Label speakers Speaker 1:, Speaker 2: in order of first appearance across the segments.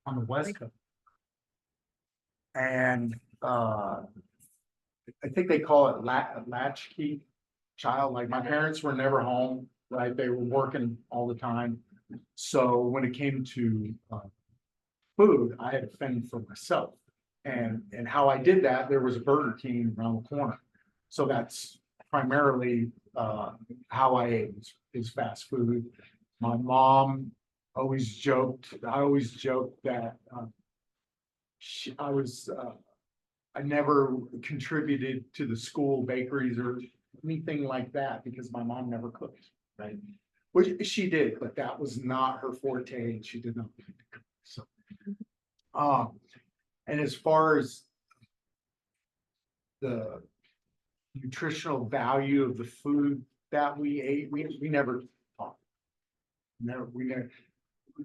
Speaker 1: on the West Coast. And I think they call it latchkey child. Like my parents were never home, right? They were working all the time. So when it came to food, I had to fend for myself. And how I did that, there was a Burger King around the corner. So that's primarily how I ate is fast food. My mom always joked, I always joked that I never contributed to the school bakeries or anything like that because my mom never cooked, right? Which she did, but that was not her forte, and she did not like to cook. So, and as far as the nutritional value of the food that we ate, we never talked. We never.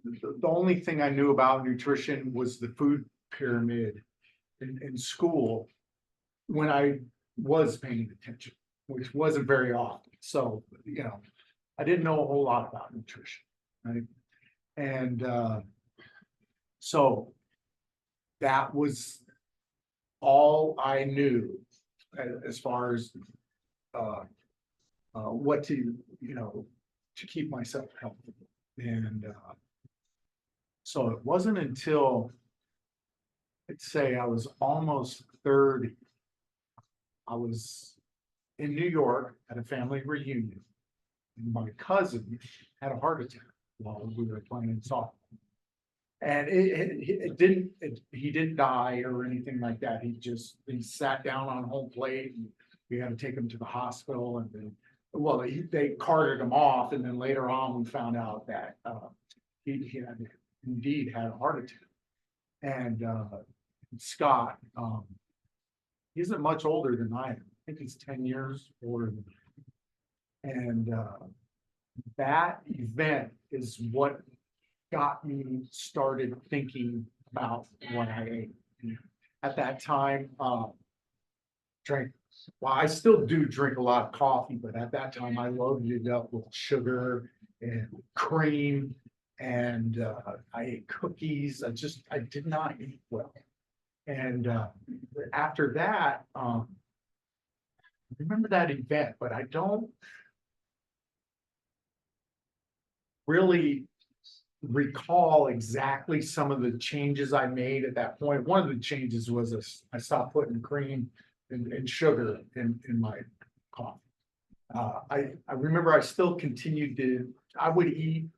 Speaker 1: The only thing I knew about nutrition was the food pyramid in school when I was paying attention, which wasn't very often. So, I didn't know a whole lot about nutrition, right? And so that was all I knew as far as what to, to keep myself healthy. And so it wasn't until I'd say I was almost 30. I was in New York at a family reunion, and my cousin had a heart attack while we were playing softball. And he didn't die or anything like that. He sat down on home plate, and we had to take him to the hospital. And then, they carted him off, and then later on we found out that he had indeed had a heart attack. And Scott, he isn't much older than I am. I think he's 10 years older than I am. And that event is what got me started thinking about what I ate. At that time, I still do drink a lot of coffee, but at that time I loaded it up with sugar and cream, and I ate cookies. I did not eat well. And after that, I remember that event, but I don't really recall exactly some of the changes I made at that point. One of the changes was I stopped putting cream and sugar in my coffee. I remember I still continued I would eat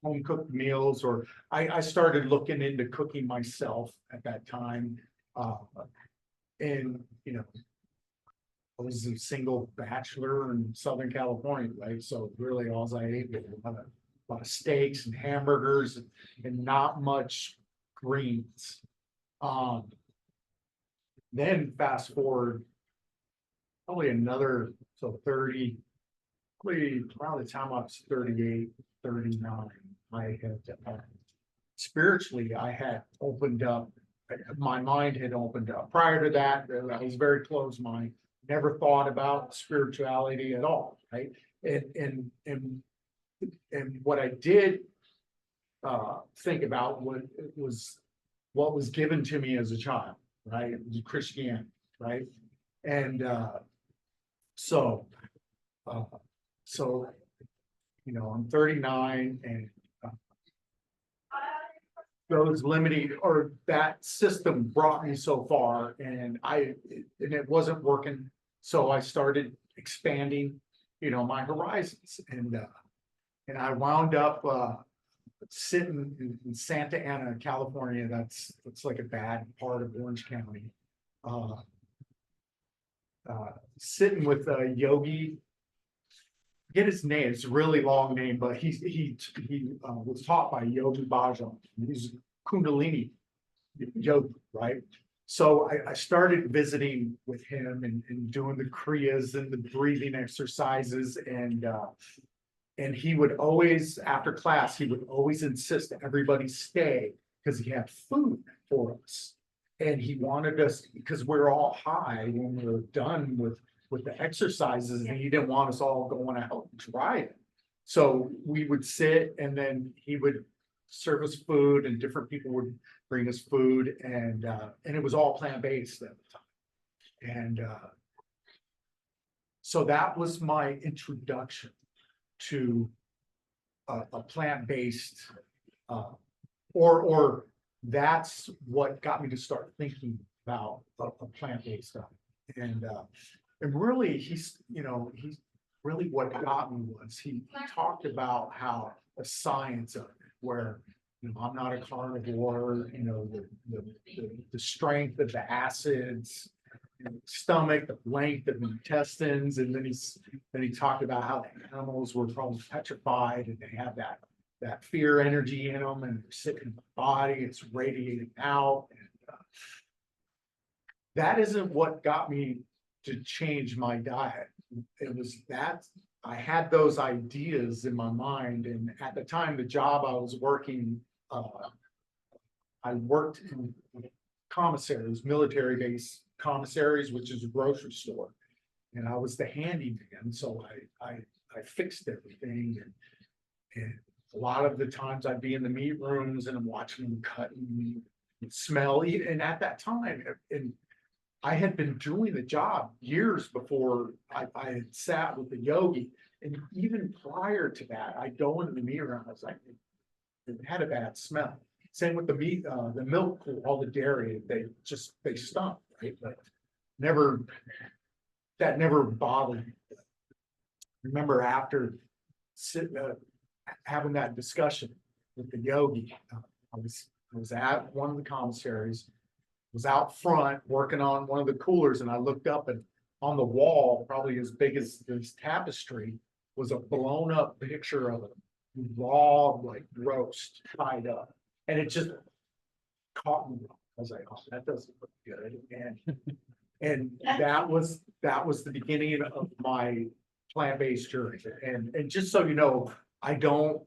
Speaker 1: home cooked meals, or I started looking into cooking myself at that time. And I was a single bachelor in Southern California, right? So really all I ate was a lot of steaks and hamburgers and not much greens. Then fast forward probably another, so 30, probably around the time I was 38, 39, I had spiritually, I had opened up, my mind had opened up. Prior to that, I was very closed mind, never thought about spirituality at all, right? And what I did think about was what was given to me as a child, right? It was Christianity, right? And so I'm 39, and those limiting or that system brought me so far, and it wasn't working. So I started expanding, my horizons, and I wound up sitting in Santa Ana, California. That's like a bad part of Orange County. Sitting with a yogi. Forget his name. It's a really long name, but he was taught by Yogi Bhajan. He's Kundalini yogi, right? So I started visiting with him and doing the kriyas and the breathing exercises, and he would always, after class, he would always insist that everybody stay because he had food for us, and he wanted us, because we're all high when we were done with the exercises, and he didn't want us all going out driving. So we would sit, and then he would serve us food, and different people would bring us food, and it was all plant-based at the time. And so that was my introduction to a plant-based, or that's what got me to start thinking about a plant-based diet. And really, he's really what got me was he talked about how the science of it, where I'm not a carnivore, the strength of the acids, stomach, the length of the intestines, and then he talked about how the animals were probably petrified and they have that fear energy in them, and they're sitting in the body, it's radiating out. And that isn't what got me to change my diet. It was that I had those ideas in my mind, and at the time, the job I was working, I worked in commissaries, military base commissaries, which is a grocery store, and I was the handyman. So I fixed everything, and a lot of the times I'd be in the meat rooms and I'm watching them cut and smell. And at that time, and I had been doing the job years before I had sat with the yogi, and even prior to that, I'd go into the meat room. I was like, it had a bad smell. Same with the meat, the milk pool, all the dairy, they stunk, right? But that never bothered me. Remember after having that discussion with the yogi, I was at one of the commissaries, was out front working on one of the coolers, and I looked up, and on the wall, probably as big as this tapestry, was a blown up picture of a raw like roast tied up. And it just caught me. I was like, oh, that doesn't look good. And that was the beginning of my plant-based journey. And just so you know, I don't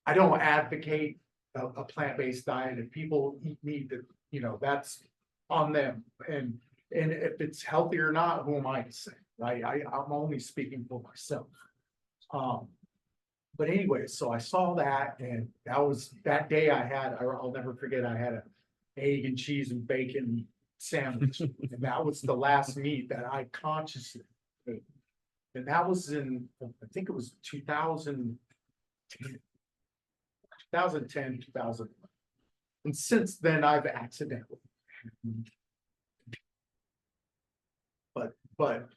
Speaker 1: advocate a plant-based diet. If people eat meat, that that's on them. And if it's healthy or not, who am I to say? Right? I'm only speaking for myself. But anyway, so I saw that, and that day I'll never forget, I had an egg and cheese and bacon sandwich. And that was the last meat that I consciously ate. And that was in, I think it was 2010, 2011. And since then I've accidentally. But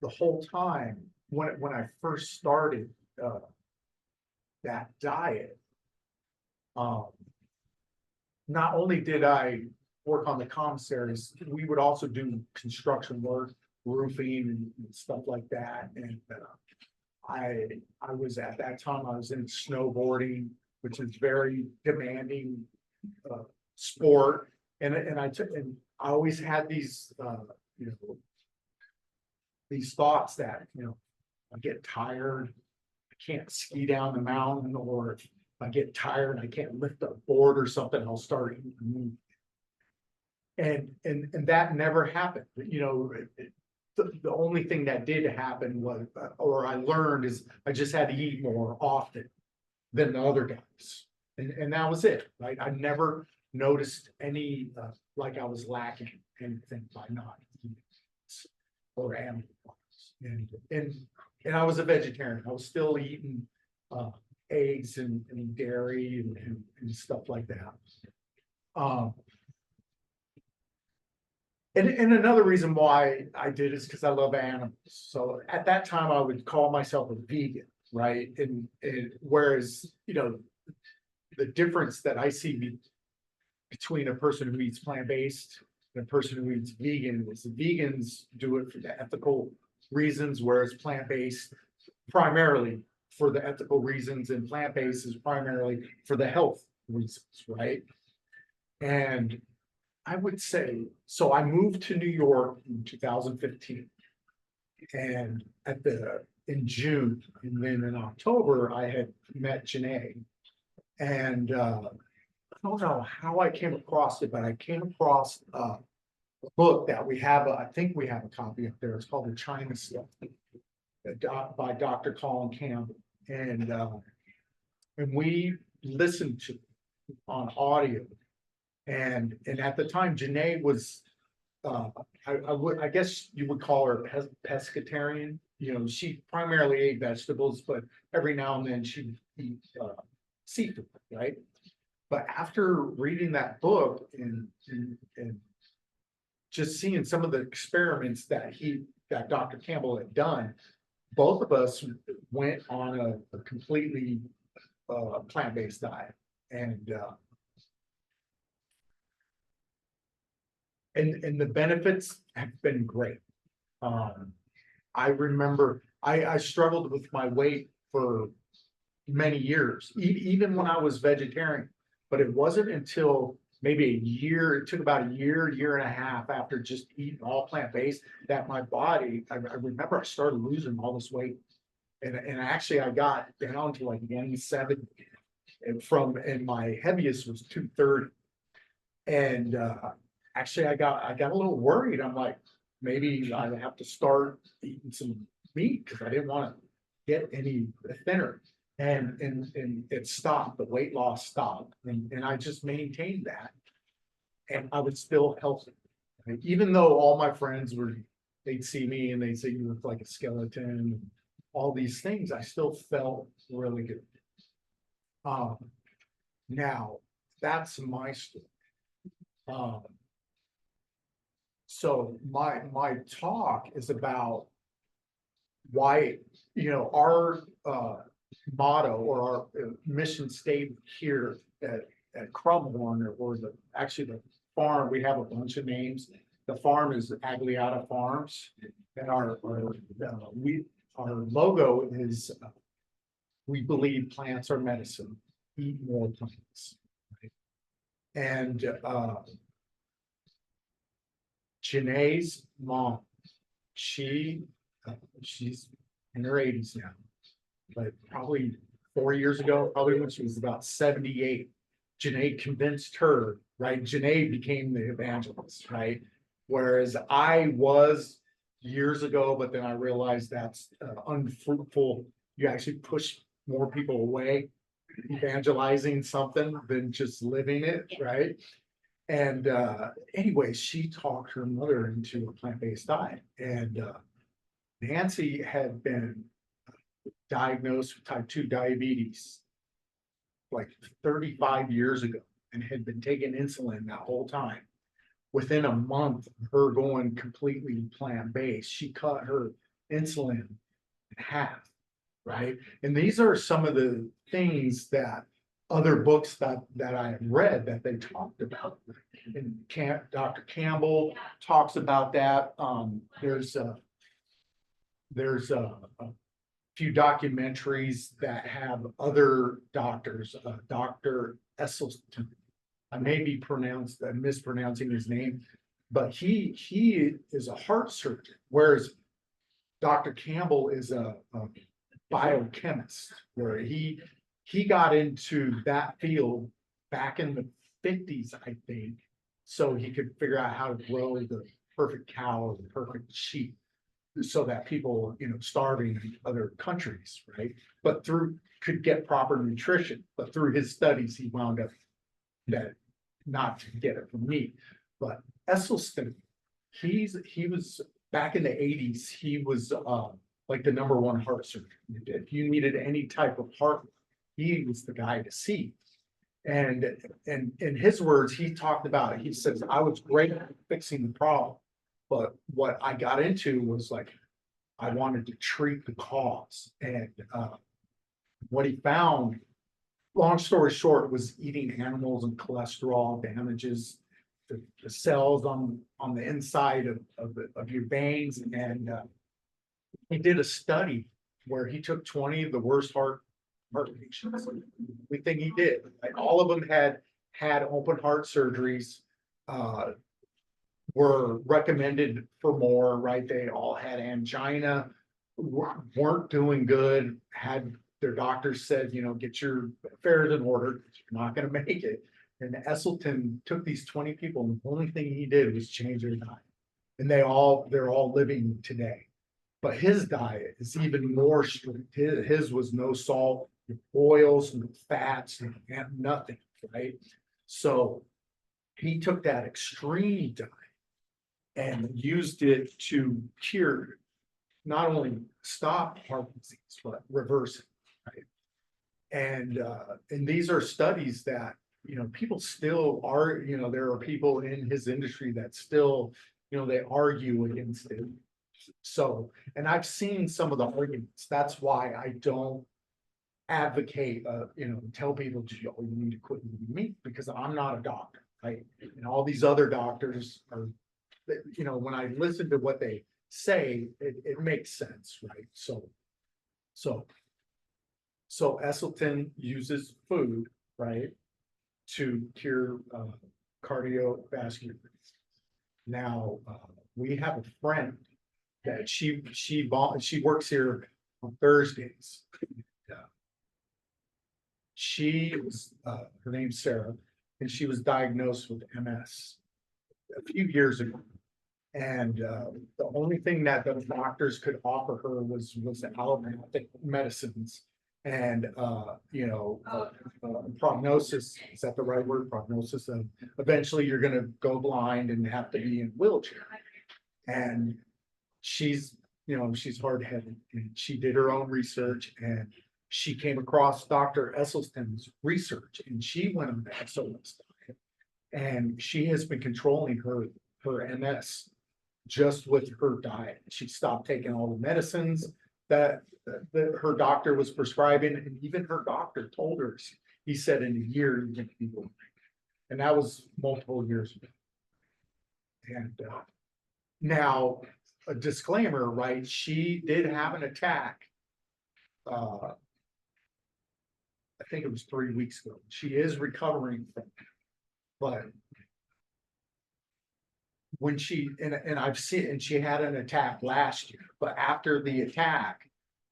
Speaker 1: the whole time, when I first started that diet, not only did I work on the commissaries, we would also do construction work, roofing and stuff like that. And I was at that time, I was in snowboarding, which is very demanding sport. And I always had these these thoughts that I get tired, I can't ski down the mountain, or if I get tired, I can't lift a board or something, I'll start eating meat. And that never happened. The only thing that did happen was, or I learned, is I just had to eat more often than the other guys. And that was it, right? I never noticed any, like I was lacking anything by not eating or animal products. And I was a vegetarian. I was still eating eggs and dairy and stuff like that. And another reason why I did is because I love animals. So at that time, I would call myself a vegan, right? And whereas, the difference that I see between a person who eats plant-based and a person who eats vegan is the vegans do it for the ethical reasons, whereas plant-based primarily for the ethical reasons, and plant-based is primarily for the health reasons, right? And I would say, so I moved to New York in 2015, and in June, and then in October, I had met Janae, and I don't know how I came across it, but I came across a book that we have. I think we have a copy up there. It's called The China Stuff by Dr. Colin Campbell, and and we listened to on audio. And at the time, Janae was, I guess you would call her pescatarian. You know, she primarily ate vegetables, but every now and then she'd eat seafood, right? But after reading that book and just seeing some of the experiments that Dr. Campbell had done, both of us went on a completely plant-based diet. And the benefits have been great. I remember I struggled with my weight for many years, even when I was vegetarian, but it wasn't until maybe a year, it took about a year and a half after just eating all plant-based that my body, I remember I started losing all this weight. And actually I got down to like 170 and my heaviest was 230. And actually I got a little worried. I'm like, maybe I have to start eating some meat because I didn't want to get any thinner. And it stopped, the weight loss stopped. And I just maintained that. And I was still healthy. Even though all my friends they'd see me and they'd say, you look like a skeleton, and all these things, I still felt really good. Now that's my story. So my talk is about why, our motto or our mission statement here at Crumhorn or actually the farm, we have a bunch of names. The farm is Agliata Farms, and our logo is we believe plants are medicine. Eat more plants. Right? And Janae's mom, she's in her 80s now, but probably 4 years ago, probably when she was about 78, Janae convinced her, right? Janae became the evangelist, right? Whereas I was years ago, but then I realized that's unfruitful. You actually push more people away evangelizing something than just living it, right? And anyway, she talked her mother into a plant-based diet. And Nancy had been diagnosed with type 2 diabetes like 35 years ago and had been taking insulin that whole time. Within a month of her going completely plant-based, she cut her insulin in half, right? And these are some of the things that other books that I have read that they talked about. And Dr. Campbell talks about that. There's a few documentaries that have other doctors, Dr. Esselstyn. I may be mispronouncing his name, but he is a heart surgeon, whereas Dr. Campbell is a biochemist, where he got into that field back in the 50s, I think, so he could figure out how to grow the perfect cow or the perfect sheep so that people, starving in other countries, right? But could get proper nutrition. But through his studies, he wound up that not to get it from me. But Esselstyn, he was back in the 80s, he was like the #1 heart surgeon. If you needed any type of heart, he was the guy to see. And in his words, he talked about it. He says, I was great at fixing the problem, but what I got into was like, I wanted to treat the cause. And what he found, long story short, was eating animals and cholesterol damages the cells on the inside of your veins. And he did a study where he took 20 of the worst heart patients. We think he did. Like, all of them had open heart surgeries, were recommended for more, right? They all had angina, weren't doing good, had their doctors said, get your affairs in order, you're not going to make it. And Esselstyn took these 20 people, and the only thing he did was change their diet. And they're all living today. But his diet is even more strict. His was no salt, oils, no fats, and nothing, right? So he took that extreme diet and used it to cure, not only stop heart disease, but reverse it, right? And these are studies that, people still are, there are people in his industry that still, they argue against it. So, and I've seen some of the arguments. That's why I don't advocate, tell people, oh, you need to quit eating meat, because I'm not a doctor, right? And all these other doctors are, when I listen to what they say, it makes sense, right? So Esselstyn uses food, right, to cure cardiovascular disease. Now, we have a friend that she works here on Thursdays. She was, her name's Sarah, and she was diagnosed with MS a few years ago. And the only thing that the doctors could offer her was allopathic medicines. And prognosis, is that the right word? Prognosis of eventually you're gonna go blind and have to be in a wheelchair. And she's hard-headed, and she did her own research, and she came across Dr. Esselstyn's research, and she went on the SOS diet, and she has been controlling her MS just with her diet. She stopped taking all the medicines that her doctor was prescribing, and even her doctor told her, he said, in a year you're going to be blind. And that was multiple years ago. And now, a disclaimer, right? She did have an attack. I think it was 3 weeks ago. She is recovering from it, but when she, and I've seen, and she had an attack last year, but after the attack,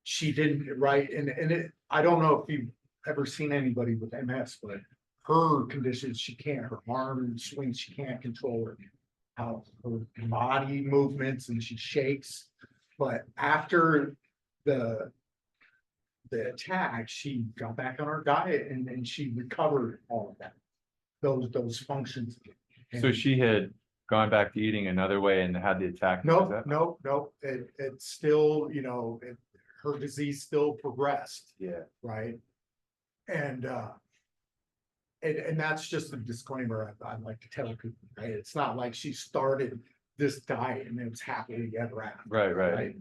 Speaker 1: she didn't, right? And I don't know if you've ever seen anybody with MS, but her conditions, her arm swings, she can't control her body movements, and she shakes. But after the attack, she got back on her diet, and she recovered all of that, those functions.
Speaker 2: So she had gone back to eating another way and had the attack?
Speaker 1: No. It's still, her disease still progressed.
Speaker 2: Yeah.
Speaker 1: Right. And that's just a disclaimer I'd like to tell people, right? It's not like she started this diet and it was happily ever after.
Speaker 2: Right.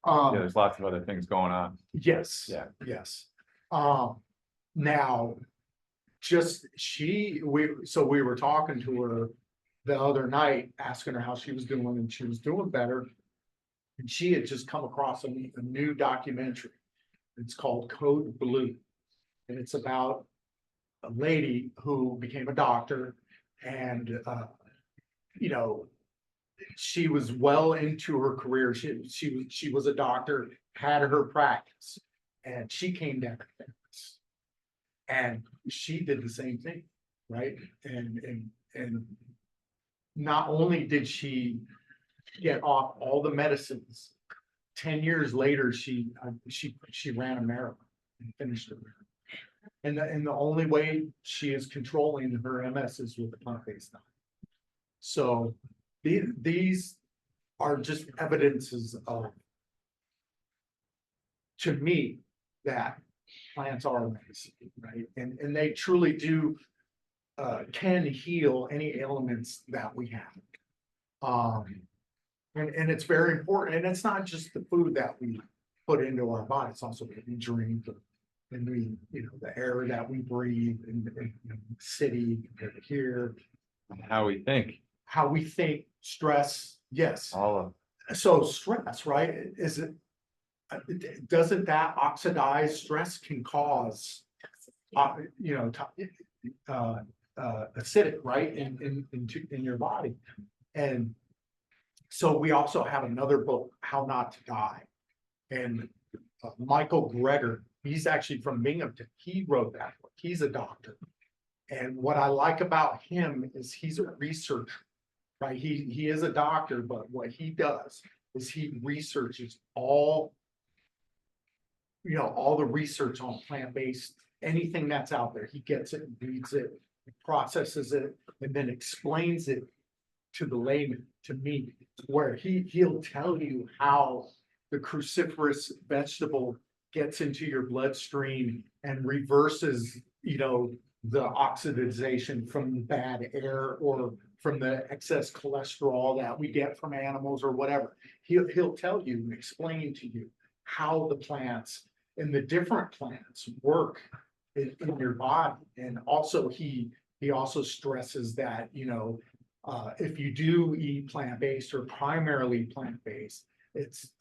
Speaker 2: Yeah, there's lots of other things going on.
Speaker 1: Yes.
Speaker 2: Yeah.
Speaker 1: Yes. Now, we were talking to her the other night, asking her how she was doing, and she was doing better. And she had just come across a new documentary. It's called Code Blue. And it's about a lady who became a doctor, and she was well into her career. She was a doctor, had her practice, and she came down to fitness. And she did the same thing, right? And not only did she get off all the medicines, 10 years later, she ran a marathon and finished it. And the only way she is controlling her MS is with the plant-based diet. So these are just evidences of, to me, that plants are medicine, right? And they truly do can heal any ailments that we have. And it's very important. And it's not just the food that we put into our body, it's also what we drink, and the air that we breathe in the city compared to here.
Speaker 2: How we think,
Speaker 1: stress, yes.
Speaker 2: all of
Speaker 1: So stress, right? Doesn't that oxidize? Stress can cause, acidic, right, in your body. And so we also have another book, How Not to Die, and Michael Greger, he's actually from Binghamton. He wrote that book. He's a doctor, and what I like about him is he's a researcher, right? He is a doctor, but what he does is he researches all you know, all the research on plant-based, anything that's out there, he gets it, reads it, processes it, and then explains it to the layman, to me, where he'll tell you how the cruciferous vegetable gets into your bloodstream and reverses, you know, the oxidization from the bad air or from the excess cholesterol that we get from animals or whatever. He'll tell you and explain to you how the plants and the different plants work in your body. And also he also stresses that, you know, if you do eat plant-based or primarily plant-based, it's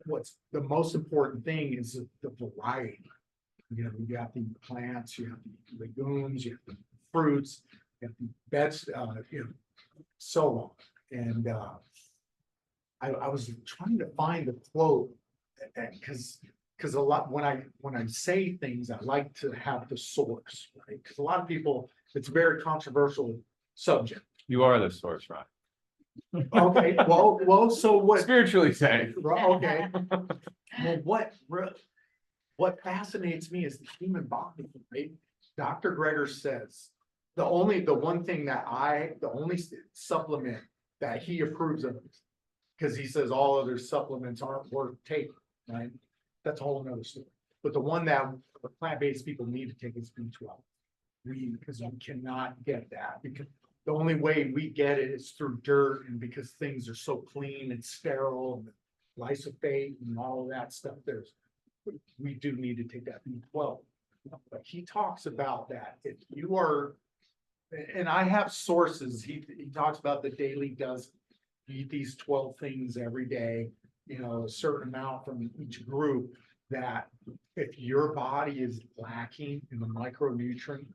Speaker 1: what's the most important thing is the variety. You know, you have the plants, you have the legumes, you have the fruits, you have the veg, you know, so on. And I was trying to find the quote because a lot when I say things, I like to have the source, right? Because a lot of people, it's a very controversial subject.
Speaker 2: You are the source, Ron.
Speaker 1: Okay, well, so what?
Speaker 2: Spiritually saying.
Speaker 1: Okay. Well, what fascinates me is the human body, right? Dr. Greger says the only supplement that he approves of, because he says all other supplements aren't worth taking, right? That's a whole nother story. But the one that the plant-based people need to take is B12. Because we cannot get that, because the only way we get it is through dirt, and because things are so clean and sterile and lysosphate and all of that stuff, we do need to take that B12. But he talks about that if you are, and I have sources, he talks about the daily dozen. You eat these 12 things every day, you know, a certain amount from each group, that if your body is lacking in the micronutrient,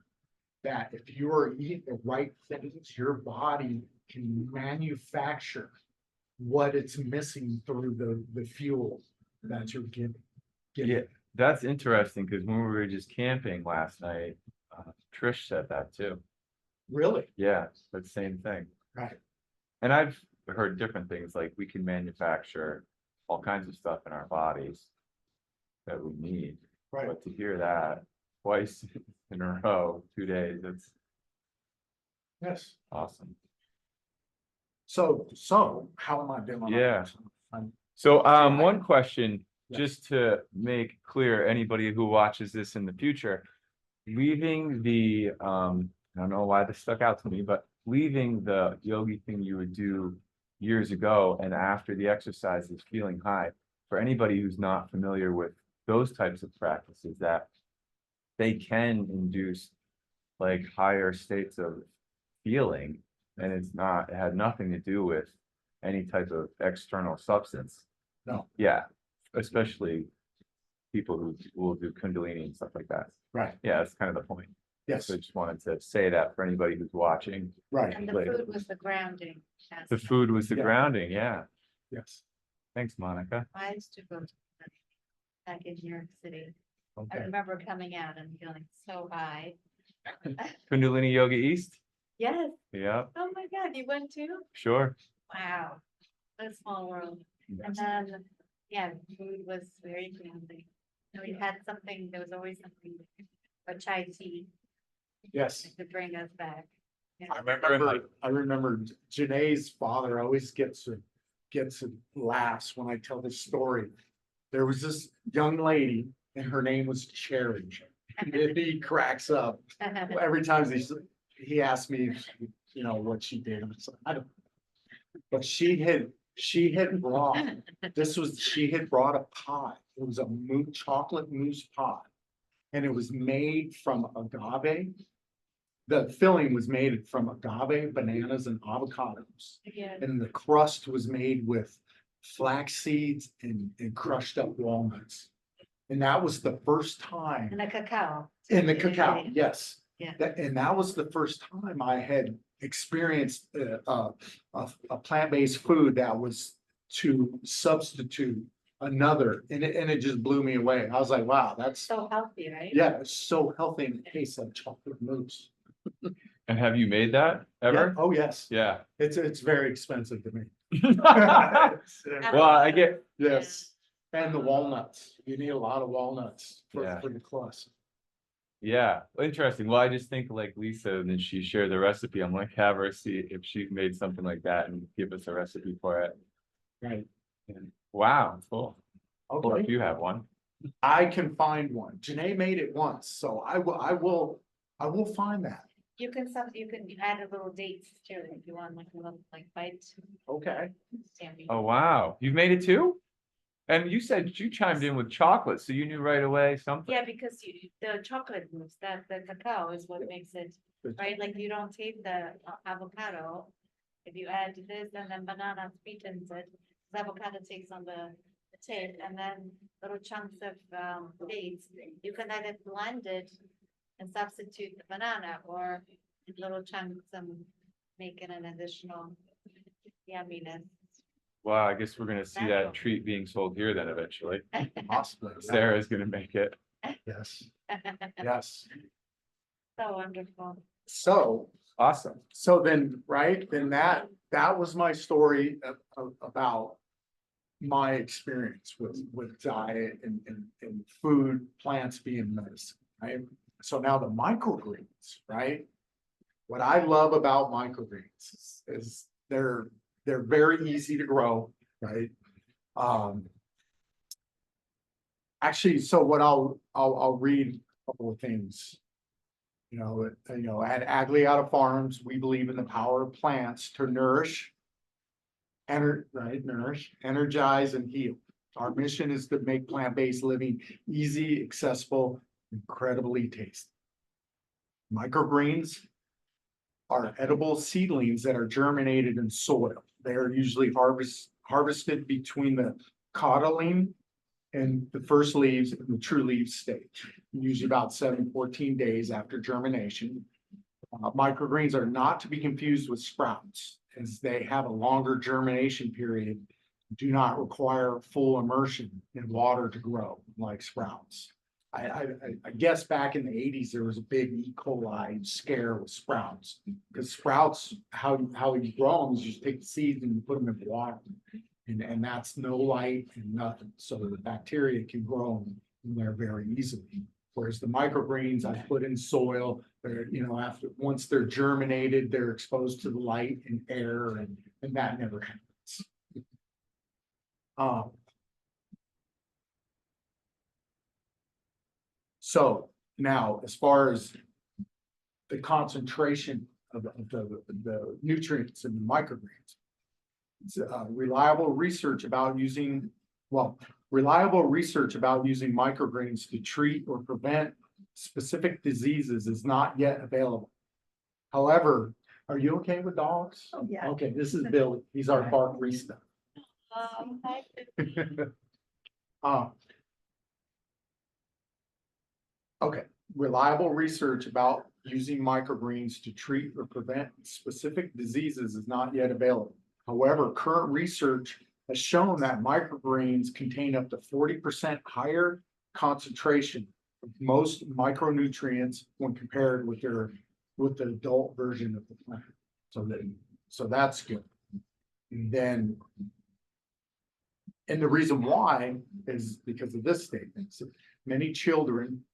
Speaker 1: that if you are eating the right things, your body can manufacture what it's missing through the fuel that you're getting.
Speaker 2: Yeah, that's interesting because when we were just camping last night, Trish said that too.
Speaker 1: Really?
Speaker 2: Yeah, that same thing.
Speaker 1: Right.
Speaker 2: And I've heard different things, like we can manufacture all kinds of stuff in our bodies that we need.
Speaker 1: Right.
Speaker 2: But to hear that twice in a row, 2 days, that's
Speaker 1: Yes.
Speaker 2: awesome.
Speaker 1: So how am I doing?
Speaker 2: Yeah.
Speaker 1: I'm-
Speaker 2: So
Speaker 1: Yeah.
Speaker 2: one question,
Speaker 1: Yes.
Speaker 2: just to make clear, anybody who watches this in the future, leaving the I don't know why this stuck out to me, but leaving the yogi thing you would do years ago and after the exercises feeling high, for anybody who's not familiar with those types of practices, that they can induce like higher states of feeling, and it had nothing to do with any type of external substance.
Speaker 1: No.
Speaker 2: Yeah, especially people who will do Kundalini and stuff like that.
Speaker 1: Right.
Speaker 2: Yeah, that's kind of the point.
Speaker 1: Yes.
Speaker 2: So I just wanted to say that for anybody who's watching.
Speaker 1: Right.
Speaker 3: And the
Speaker 2: Later.
Speaker 3: food was the grounding.
Speaker 2: The food was the
Speaker 1: Yeah.
Speaker 2: grounding, yeah.
Speaker 1: Yes.
Speaker 2: Thanks, Monica.
Speaker 3: I used to go to back in New York City. I
Speaker 2: Okay.
Speaker 3: remember coming out and feeling so high.
Speaker 2: Kundalini Yoga East?
Speaker 3: Yes.
Speaker 2: Yeah,
Speaker 3: Oh my God, you went too?
Speaker 2: sure.
Speaker 3: Wow. What a small world. And then, yeah, food was very grounding. We had something, there was always something, a chai tea
Speaker 1: Yes.
Speaker 3: to bring us back. Yeah.
Speaker 1: I remember Janae's father always gets laughs when I tell this story. There was this young lady and her name was Cherry. And he cracks up every time he asks me, you know, what she did. I don't. But she had brought, she had brought a pie. It was a chocolate mousse pie. And it was made from agave. The filling was made from agave, bananas, and avocados.
Speaker 3: Yeah.
Speaker 1: And the crust was made with flax seeds and crushed up walnuts. And that was the first time.
Speaker 3: And the cacao.
Speaker 1: In the cacao, yes.
Speaker 3: Yeah.
Speaker 1: And that was the first time I had experienced a plant-based food that was to substitute another, and it just blew me away. I was like, wow, that's,
Speaker 3: So healthy, right?
Speaker 1: yeah, it's so healthy and it tastes like chocolate mousse.
Speaker 2: And have you made that
Speaker 1: Yeah,
Speaker 2: ever?
Speaker 1: oh, yes.
Speaker 2: Yeah.
Speaker 1: It's very expensive to me.
Speaker 2: Well, I get,
Speaker 1: Yes. And the walnuts, you need a lot of walnuts
Speaker 2: Yeah.
Speaker 1: for the crust.
Speaker 2: Yeah, interesting. Well, I just think like Lisa, and then she shared the recipe. I'm like, have her see if she's made something like that and give us a recipe for it.
Speaker 1: Right.
Speaker 2: And wow, cool. Or if
Speaker 1: Okay,
Speaker 2: you have one.
Speaker 1: I can find one. Janae made it once, so I will find that.
Speaker 3: You can add a little dates too, if you want like a little like bite.
Speaker 1: Okay.
Speaker 3: Sammy.
Speaker 2: Oh, wow. You've made it too? And you said you chimed in with chocolate, so you knew right away something.
Speaker 3: Yeah, because the chocolate mousse, the cacao is what makes it, right? Like you don't taste the avocado. If you add this and then banana sweetens it, the avocado takes on the taste and then little chunks of dates. You can either blend it and substitute the banana or little chunks and make it an additional yumminess.
Speaker 2: Wow, I guess we're gonna see
Speaker 3: Natural.
Speaker 2: that treat being sold here then eventually.
Speaker 1: Possibly.
Speaker 2: Sarah's gonna make it.
Speaker 1: Yes, yes.
Speaker 3: So wonderful.
Speaker 1: So,
Speaker 2: Awesome.
Speaker 1: so then, right, then that was my story about my experience with diet and food, plants being medicine, right? So now the microgreens, right? What I love about microgreens is they're very easy to grow, right? Actually, so what I'll read a couple of things. At Agliata Farms, we believe in the power of plants to nourish, energize and heal. Our mission is to make plant-based living easy, accessible, incredibly tasty. Microgreens are edible seedlings that are germinated in soil. They are usually harvested between the cotyledon and the first leaves in the true leaf stage, usually about 14 days after germination. Microgreens are not to be confused with sprouts, as they have a longer germination period, do not require full immersion in water to grow like sprouts. I guess back in the 80s, there was a big E. coli scare with sprouts, because sprouts, how you grow them is you just take the seeds and you put them in water. And that's no light and nothing, so the bacteria can grow in there very easily. Whereas the microgreens I put in soil, they're, once they're germinated, they're exposed to the light and air, and that never happens. So now, as far as the concentration of the nutrients in the microgreens, reliable research about using microgreens to treat or prevent specific diseases is not yet available. However, are you okay with dogs?
Speaker 3: Oh, yeah.
Speaker 1: Okay, this is Billy. He's our barista. Okay, reliable research about using microgreens to treat or prevent specific diseases is not yet available. However, current research has shown that microgreens contain up to 40% higher concentration of most micronutrients when compared with the adult version of the plant. So that's good. And the reason why is because of this statement. So many children,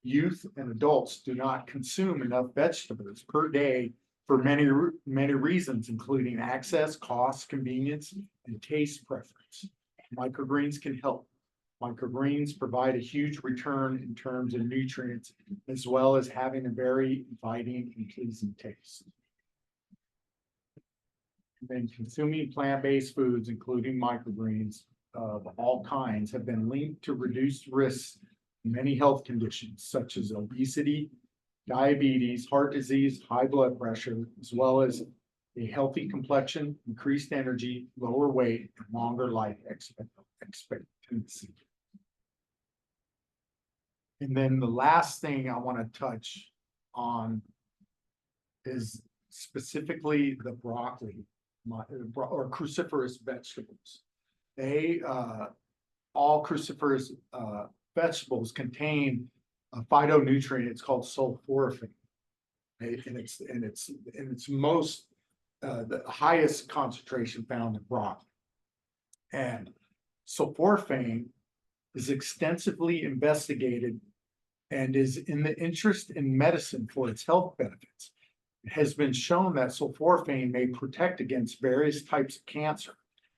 Speaker 1: youth, and adults do not consume enough vegetables per day for many reasons, including access, cost, convenience, and taste preference. Microgreens can help. Microgreens provide a huge return in terms of nutrients, as well as having a very inviting and pleasing taste. And then consuming plant-based foods, including microgreens of all kinds, have been linked to reduced risks in many health conditions, such as obesity, diabetes, heart disease, high blood pressure, as well as a healthy complexion, increased energy, lower weight, and longer life expectancy. And then the last thing I want to touch on is specifically the broccoli or cruciferous vegetables. All cruciferous vegetables contain a phytonutrient. It's called sulforaphane, and it's most the highest concentration found in broccoli. And sulforaphane is extensively investigated and is in the interest in medicine for its health benefits. It has been shown that sulforaphane may protect against various types of cancer.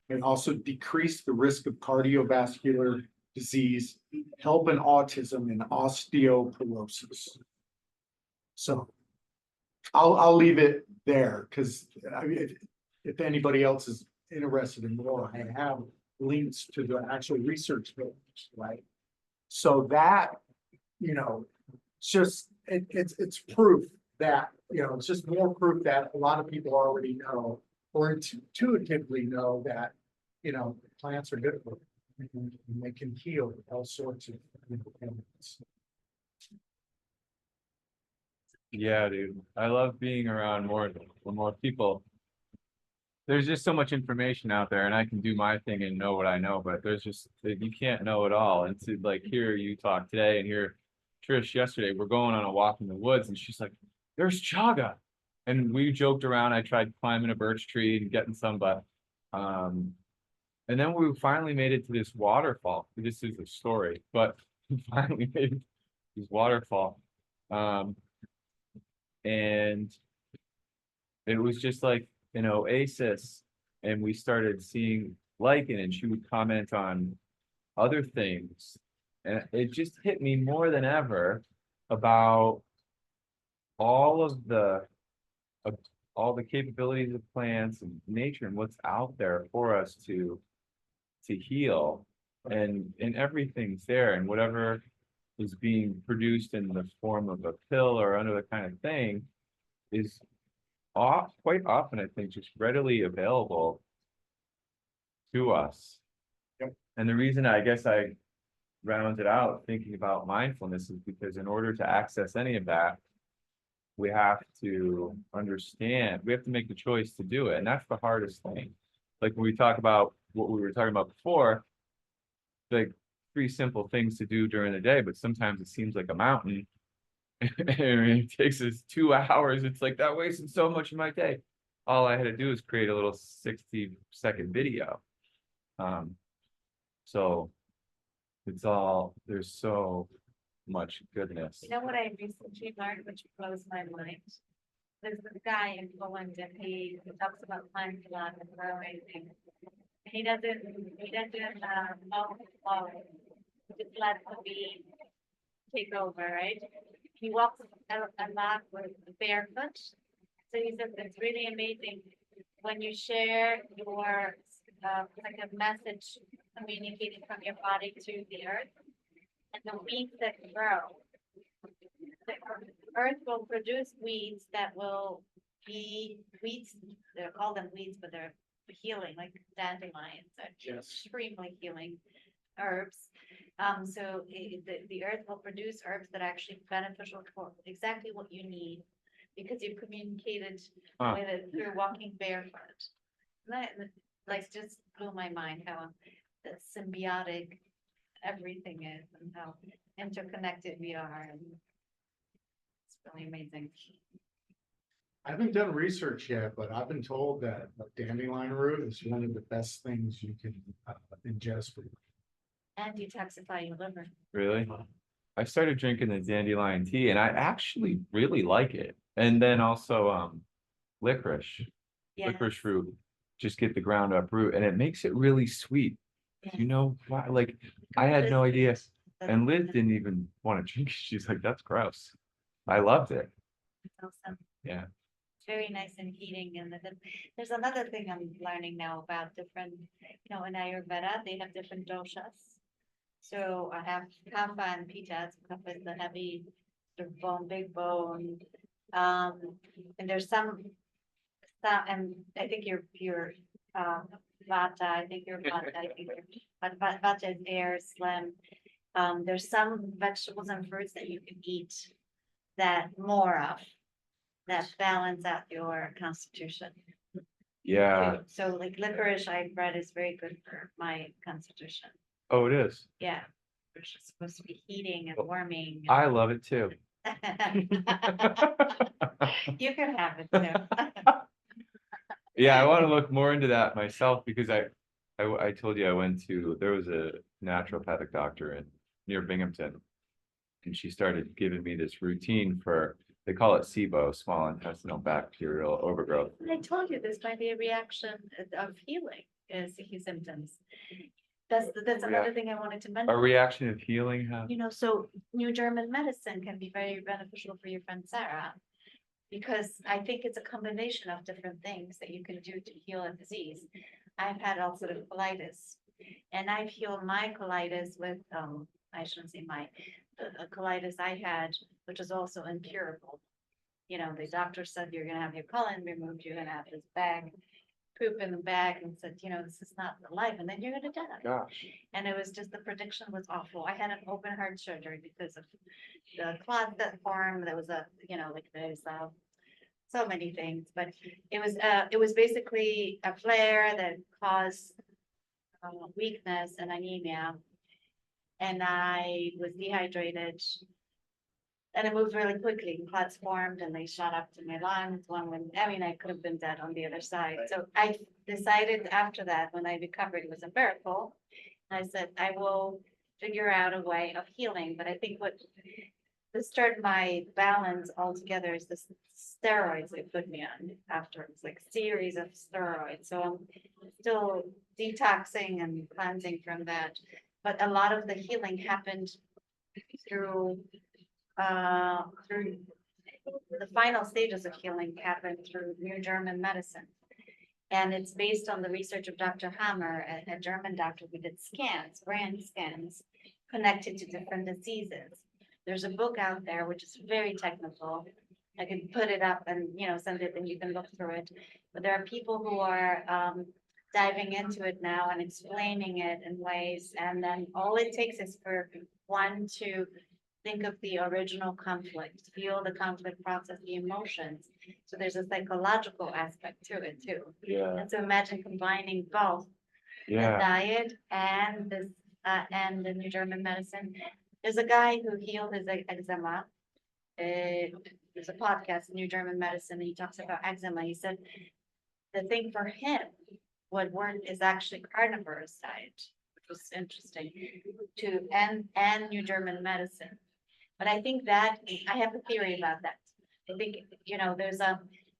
Speaker 1: May also decrease the risk of cardiovascular disease, help in autism and osteoporosis. So I'll leave it there because I mean, if anybody else is interested in more, I have links to the actual research papers, right? So that, you know, it's proof that, you know, it's just more proof that a lot of people already know or intuitively know that, you know, plants are good for them and they can heal all sorts of ailments.
Speaker 2: Yeah, dude, I love being around more people. There's just so much information out there, and I can do my thing and know what I know, but there's just you can't know it all. And to like hear you talk today and hear Trish yesterday, we're going on a walk in the woods, and she's like, "There's chaga," and we joked around. I tried climbing a birch tree and getting some, but and then we finally made it to this waterfall. This is a story, but we finally made it to this waterfall. And it was just like an oasis, and we started seeing lichen, and she would comment on other things, and it just hit me more than ever about all of the all the capabilities of plants and nature and what's out there for us to heal, and everything's there, and whatever is being produced in the form of a pill or another kind of thing is quite often, I think, just readily available to us.
Speaker 1: Yep.
Speaker 2: And the reason I guess I rounded out thinking about mindfulness is because in order to access any of that, we have to understand, we have to make the choice to do it. And that's the hardest thing. Like when we talk about what we were talking about before, like 3 simple things to do during the day, but sometimes it seems like a mountain. And it takes us 2 hours. It's like that wasted so much of my day. All I had to do is create a little 60-second video. So it's all, there's so much goodness.
Speaker 3: You know what I recently learned, which blows my mind? There's this guy in Poland and he talks about plants a lot and growing things. He doesn't just let the bee take over, right? He walks a lot with barefoot. So he says it's really amazing when you share your like a message communicating from your body to the earth, and the weeds that grow. The earth will produce weeds that will be weeds. They call them weeds, but they're healing, like dandelions. Are
Speaker 1: Yes.
Speaker 3: extremely healing herbs. So the earth will produce herbs that are actually beneficial for exactly what you need because you communicated with it through walking barefoot. That like just blew my mind how the symbiotic everything is and how interconnected we are. And it's really amazing.
Speaker 1: I haven't done research yet, but I've been told that dandelion root is one of the best things you can ingest.
Speaker 3: And detoxify your liver.
Speaker 2: Really? I started drinking the dandelion tea and I actually really like it. And then also licorice.
Speaker 3: Yeah.
Speaker 2: Licorice root. Just get the ground up root and it makes it really sweet.
Speaker 3: Yeah.
Speaker 2: You know why? Like I had no idea. And Liz didn't even want to drink it. She's like, that's gross. I loved it.
Speaker 3: Awesome.
Speaker 2: Yeah.
Speaker 3: Very nice and heating. And there's another thing I'm learning now about different, you know, in Ayurveda, they have different doshas. So I have kapha and pitta. So kapha is the heavy, sort of bone, big bone. And there's some, and I think you're vata. I think you're vata. I think but vata is air, slim. There's some vegetables and fruits that you can eat that more of that balance out your constitution.
Speaker 2: Yeah.
Speaker 3: So like licorice, I've read is very good for my constitution.
Speaker 2: Oh, it is.
Speaker 3: Yeah. It's supposed to be heating and warming.
Speaker 2: I love it too.
Speaker 3: You can have it too.
Speaker 2: Yeah, I want to look more into that myself because I told you I went to, there was a naturopathic doctor in near Binghamton. And she started giving me this routine for, they call it SIBO, small intestinal bacterial overgrowth.
Speaker 3: I told you this might be a reaction of healing, is the symptoms. That's another thing I wanted to
Speaker 2: A
Speaker 3: mention.
Speaker 2: reaction of healing, how?
Speaker 3: You know, so New German medicine can be very beneficial for your friend Sarah. Because I think it's a combination of different things that you can do to heal a disease. I've had ulcerative colitis. And I've healed my colitis with, I shouldn't say the colitis I had, which is also incurable. You know, the doctor said, you're gonna have your colon removed, you're gonna have this poop in the bag, and said, you know, this is not life, and then you're gonna die.
Speaker 2: Gosh.
Speaker 3: And it was just, the prediction was awful. I had an open heart surgery because of the clot that formed. There was there's so many things, but it was basically a flare that caused weakness and anemia. And I was dehydrated. And it moved really quickly. Clots formed and they shot up to my lungs. I could have been dead on the other side. So I decided after that, when I recovered, it was a miracle. I said, I will figure out a way of healing. But I think what disturbed my balance altogether is the steroids they put me on after. It's like a series of steroids. So I'm still detoxing and cleansing from that. But a lot of the healing happened through the final stages of healing happened through New German medicine. And it's based on the research of Dr. Hammer, a German doctor who did brain scans, connected to different diseases. There's a book out there which is very technical. I can put it up and, send it and you can look through it. But there are people who are diving into it now and explaining it in ways. And then all it takes is for one to think of the original conflict, feel the conflict, process the emotions. So there's a psychological aspect to it too.
Speaker 2: Yeah,
Speaker 3: And so imagine combining both the
Speaker 2: yeah,
Speaker 3: diet and this and the New German medicine. There's a guy who healed his eczema. There's a podcast, New German Medicine, and he talks about eczema. He said the thing for him, what worked is actually carnivorous diet, which was interesting, and New German medicine. But I think that I have a theory about that. I think,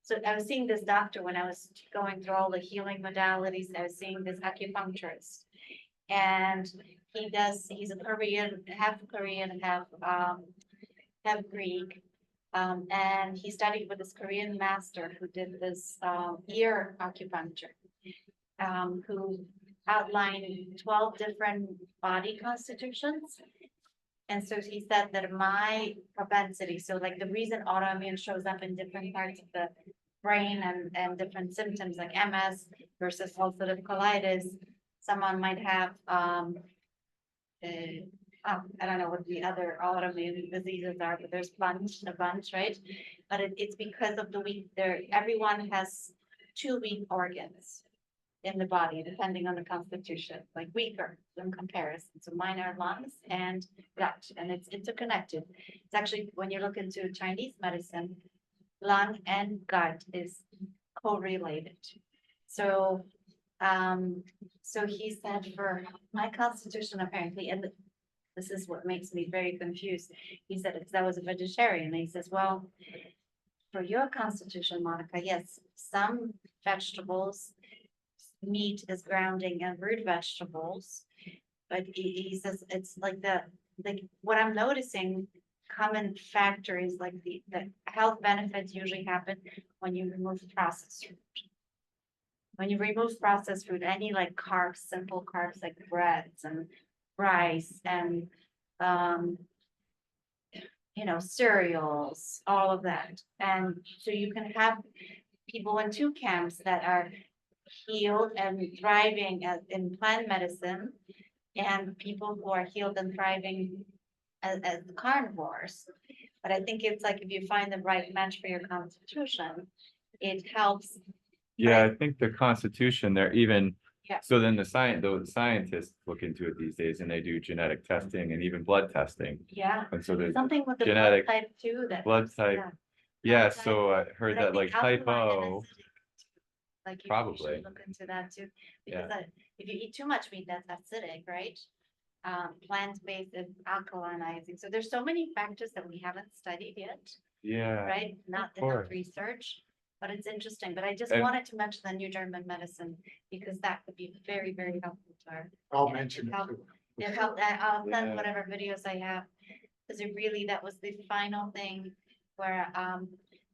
Speaker 3: so I was seeing this doctor when I was going through all the healing modalities. I was seeing this acupuncturist. And he's a half Korean, half Greek. And he studied with this Korean master who did this ear acupuncture, who outlined 12 different body constitutions. And so he said that my propensity, so like the reason autoimmune shows up in different parts of the brain and different symptoms like MS versus ulcerative colitis, someone might have, I don't know what the other autoimmune diseases are, but there's a bunch, right? But it's because of everyone has 2 weak organs in the body, depending on the constitution, like weaker in comparison. So mine are lungs and gut, and it's interconnected. It's actually, when you look into Chinese medicine, lung and gut is correlated. So, so he said for my constitution, apparently, and this is what makes me very confused. He said, because I was a vegetarian, and he says, well, for your constitution, Monica, yes, some vegetables, meat is grounding and root vegetables, but he says it's like what I'm noticing, common factor is like the health benefits usually happen when you remove processed food. When you remove processed food, any like carbs, simple carbs like breads and rice and cereals, all of that. And so you can have people in 2 camps that are healed and thriving in plant medicine, and people who are healed and thriving as carnivores. But I think it's like if you find the right match for your constitution, it helps.
Speaker 2: yeah, I think the Constitution, they're even,
Speaker 3: Yeah.
Speaker 2: so then the scientists look into it these days and they do genetic testing and even blood testing.
Speaker 3: Yeah,
Speaker 2: And so there's
Speaker 3: something with the
Speaker 2: genetic
Speaker 3: blood type too.
Speaker 2: blood type. Yeah, so I heard
Speaker 3: But I
Speaker 2: that like
Speaker 3: think alkaline and
Speaker 2: type O,
Speaker 3: acidic, like you
Speaker 2: Probably.
Speaker 3: should look into that too,
Speaker 2: Yeah.
Speaker 3: because if you eat too much meat, that's acidic, right? plant-based is alkalinizing. So there's so many factors that we haven't studied yet,
Speaker 2: Yeah,
Speaker 3: right? Not
Speaker 2: of
Speaker 3: enough
Speaker 2: course.
Speaker 3: research, but it's interesting. But I just
Speaker 2: And-
Speaker 3: wanted to mention the New German medicine because that could be very, very helpful to our.
Speaker 1: I'll
Speaker 3: Yeah,
Speaker 1: mention it
Speaker 3: help-
Speaker 1: too.
Speaker 3: It helped, I'll
Speaker 2: Yeah.
Speaker 3: send whatever videos I have. Cause it really, that was the final thing where,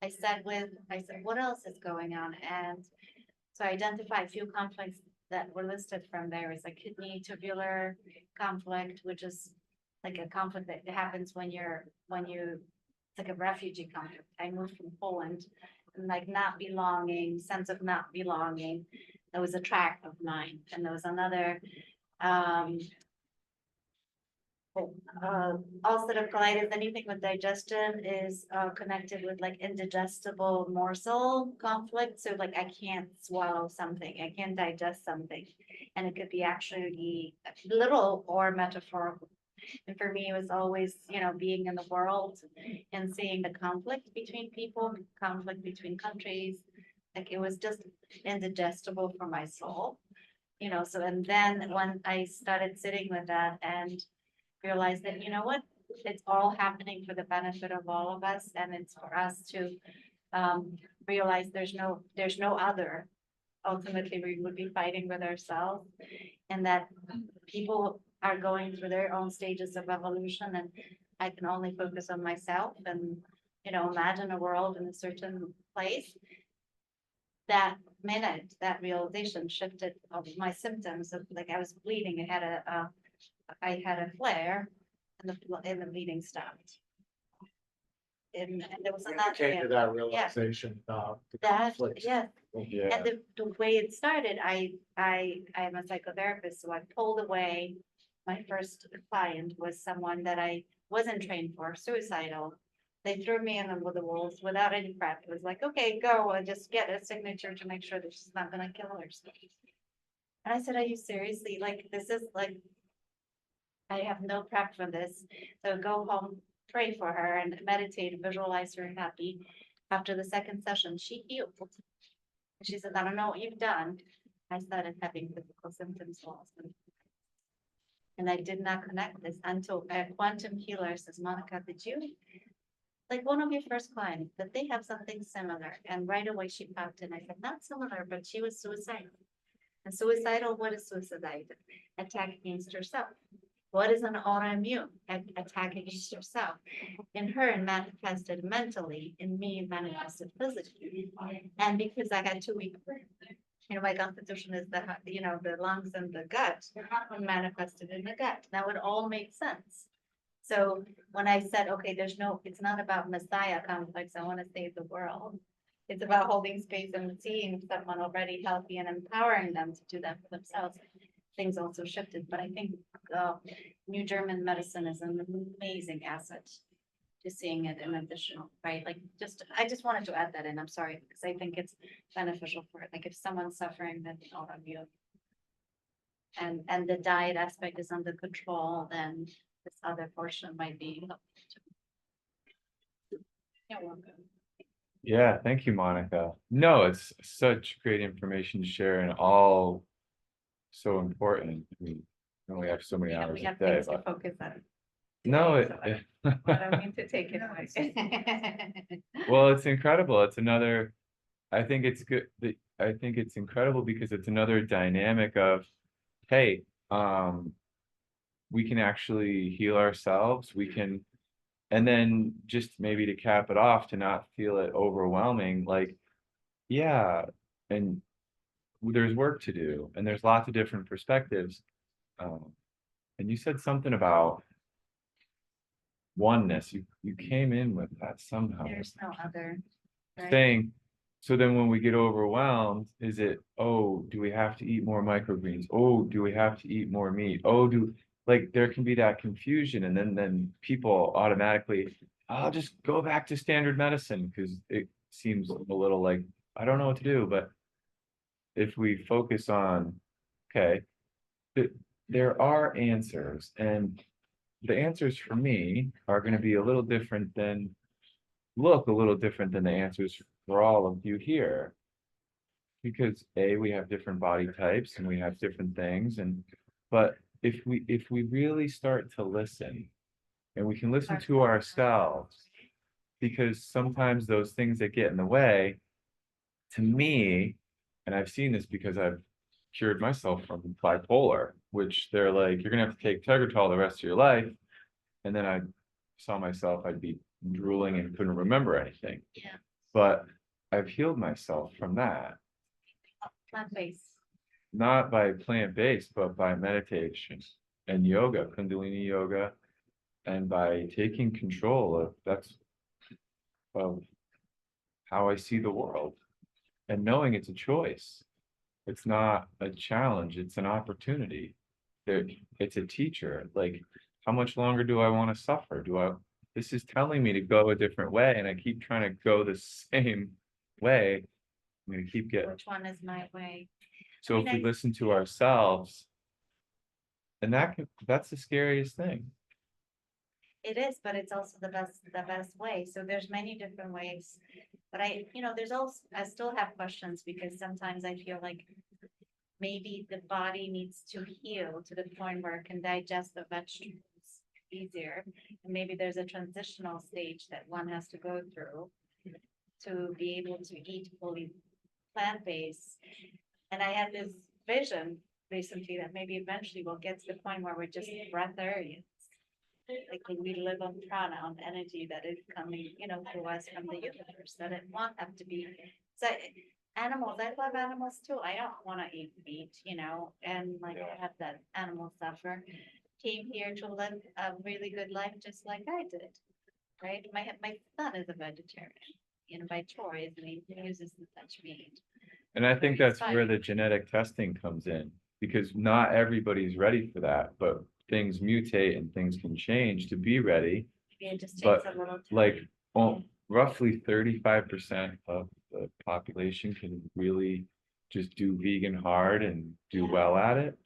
Speaker 3: I said, what else is going on? And so I identified a few conflicts that were listed from there is a kidney tubular conflict, which is like a conflict that happens when you, it's like a refugee conflict. I moved from Poland and like not belonging, sense of not belonging. That was a track of mine. And there was another, ulcerative colitis, anything with digestion is connected with like indigestible morsel conflict. So like I can't swallow something, I can't digest something. And it could be actually literal or metaphorical. And for me, it was always, being in the world and seeing the conflict between people, conflict between countries. Like it was just indigestible for my soul, so, and then when I started sitting with that and realize that, you know what, it's all happening for the benefit of all of us, and it's for us to realize there's no other. Ultimately, we would be fighting with ourselves, and that people are going through their own stages of evolution, and I can only focus on myself and, imagine a world in a certain place. That minute, that realization shifted of my symptoms of like I was bleeding. I had a flare and the bleeding stopped. And there was
Speaker 1: When you
Speaker 3: another,
Speaker 1: came to that realization, the
Speaker 3: that,
Speaker 1: conflict.
Speaker 3: yeah,
Speaker 2: Yeah,
Speaker 3: and the way it started, I'm a psychotherapist, so I pulled away. My first client was someone that I wasn't trained for, suicidal. They threw me in with the wolves without any prep. It was like, okay, go and just get a signature to make sure that she's not gonna kill herself. And I said, are you seriously, like, this is like, I have no prep for this. So go home, pray for her and meditate and visualize her happy. After the second session, she healed. She said, I don't know what you've done. I started having physical symptoms also. And I did not connect this until a quantum healer says, Monica, did you, like one of your first clients, that they have something similar? And right away she popped in. I said, not similar, but she was suicidal. And suicidal, what is suicide? Attack against herself. What is an autoimmune? Attack against yourself. In her, it manifested mentally. In me, it manifested physically. And because I had 2 weeks, my constitution is the lungs and the gut, and manifested in the gut. That would all make sense. So when I said, okay, it's not about Messiah complex, I want to save the world. It's about holding space and seeing someone already healthy and empowering them to do that for themselves. Things also shifted, but I think New German medicine is an amazing asset to seeing it in additional, right? Like I just wanted to add that in. I'm sorry, because I think it's beneficial for it. Like if someone's suffering, then autoimmune. And the diet aspect is under control, then this other portion might be. You're welcome.
Speaker 2: yeah, thank you, Monica. No, it's such great information to share and all so important. We only have so many hours
Speaker 3: We
Speaker 2: a
Speaker 3: have
Speaker 2: day,
Speaker 3: things to
Speaker 2: but
Speaker 3: focus on.
Speaker 2: no,
Speaker 3: so I don't mean to take it away.
Speaker 2: well, it's incredible. It's another, I think it's good. I think it's incredible because it's another dynamic of, hey, we can actually heal ourselves. We can, and then just maybe to cap it off, to not feel it overwhelming, like, yeah, and there's work to do, and there's lots of different perspectives. And you said something about oneness. You came in with that somehow.
Speaker 3: There's no other. right?
Speaker 2: Saying, so then when we get overwhelmed, is it, oh, do we have to eat more microgreens? Oh, do we have to eat more meat? Oh, like there can be that confusion, and then people automatically, I'll just go back to standard medicine because it seems a little like I don't know what to do. But if we focus on, okay, there are answers, and the answers for me are going to be a little different than look a little different than the answers for all of you here. Because we have different body types and we have different things, but if we really start to listen, and we can listen
Speaker 3: Our
Speaker 2: to ourselves, because sometimes those things that get in the way, to me, and I've seen this because I've cured myself from bipolar, which they're like, you're gonna have to take Tegretol the rest of your life. And then I saw myself, I'd be drooling and couldn't remember anything.
Speaker 3: Yeah.
Speaker 2: But I've healed myself from that,
Speaker 3: Plant-based.
Speaker 2: not by plant-based, but by meditation and yoga, Kundalini yoga, and by taking control of how I see the world and knowing it's a choice. It's not a challenge, it's an opportunity. There, it's a teacher. Like, how much longer do I want to suffer? This is telling me to go a different way, and I keep trying to go the same way. I'm gonna keep getting.
Speaker 3: Which one is my way?
Speaker 2: So if we listen to ourselves, and that's the scariest thing.
Speaker 3: It is, but it's also the best way. So there's many different ways. But there's also, I still have questions because sometimes I feel like maybe the body needs to heal to the point where it can digest the vegetables easier. And maybe there's a transitional stage that one has to go through to be able to eat fully plant-based. And I had this vision recently that maybe eventually we'll get to the point where we're just breatharians. Like we live on prana, on energy that is coming, through us from the universe, that it won't have to be. So animals, I love animals too. I don't want to eat meat, and like have that animal suffer. Came here to live a really good life just like I did, right? My son is a vegetarian, by choice, and he uses such meat.
Speaker 2: And I think
Speaker 3: It's
Speaker 2: that's where
Speaker 3: fine.
Speaker 2: the genetic testing comes in, because not everybody's ready for that, but things mutate and things can change to be ready.
Speaker 3: Maybe it just
Speaker 2: But
Speaker 3: takes a little time.
Speaker 2: like, roughly 35% of the population can really just do vegan hard and do well at it.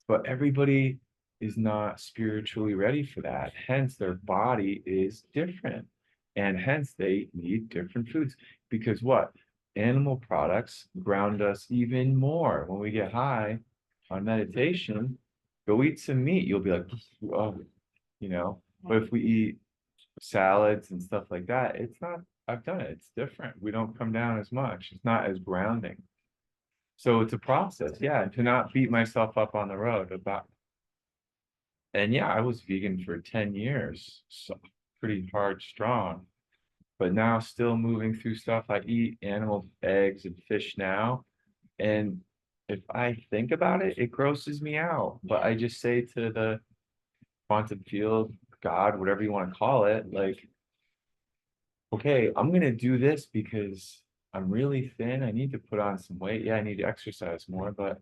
Speaker 2: But everybody is not spiritually ready for that. Hence, their body is different. And hence they need different foods. Because what? Animal products ground us even more. When we get high on meditation, go eat some meat. You'll be like, oh, But if we eat salads and stuff like that, it's not, I've done it. It's different. We don't come down as much. It's not as grounding. So it's a process. Yeah. To not beat myself up on the road about. And yeah, I was vegan for 10 years. So pretty hard, strong. But now still moving through stuff. I eat animal eggs and fish now. And if I think about it, it grosses me out. But I just say to the quantum field, God, whatever you want to call it, like, okay, I'm gonna do this because I'm really thin. I need to put on some weight. Yeah, I need to exercise more, but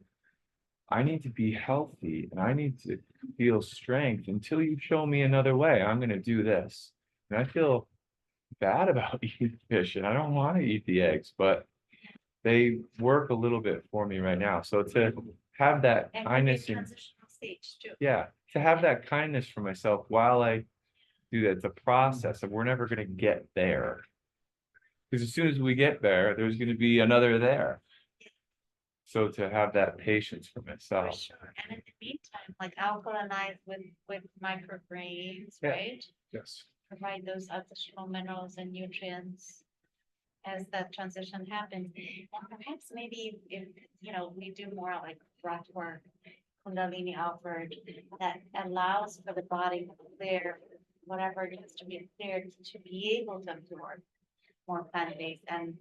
Speaker 2: I need to be healthy and I need to feel strength until you show me another way. I'm gonna do this. And I feel bad about eating fish and I don't want to eat the eggs, but they work a little bit for me right now. So to have that
Speaker 3: And
Speaker 2: kindness
Speaker 3: maybe
Speaker 2: and
Speaker 3: transitional stage too.
Speaker 2: yeah, to have that kindness for myself while I do that, it's a process and we're never gonna get there. Because as soon as we get there, there's gonna be another there. So to have that patience for
Speaker 3: For
Speaker 2: myself.
Speaker 3: sure. And in the meantime, like alkalinize with microgreens,
Speaker 2: Yeah.
Speaker 3: right?
Speaker 1: Yes.
Speaker 3: Provide those additional minerals and nutrients as that transition happens. And perhaps maybe if, we do more like breath work, Kundalini outward, that allows for the body to clear whatever needs to be cleared to be able to absorb more plant-based and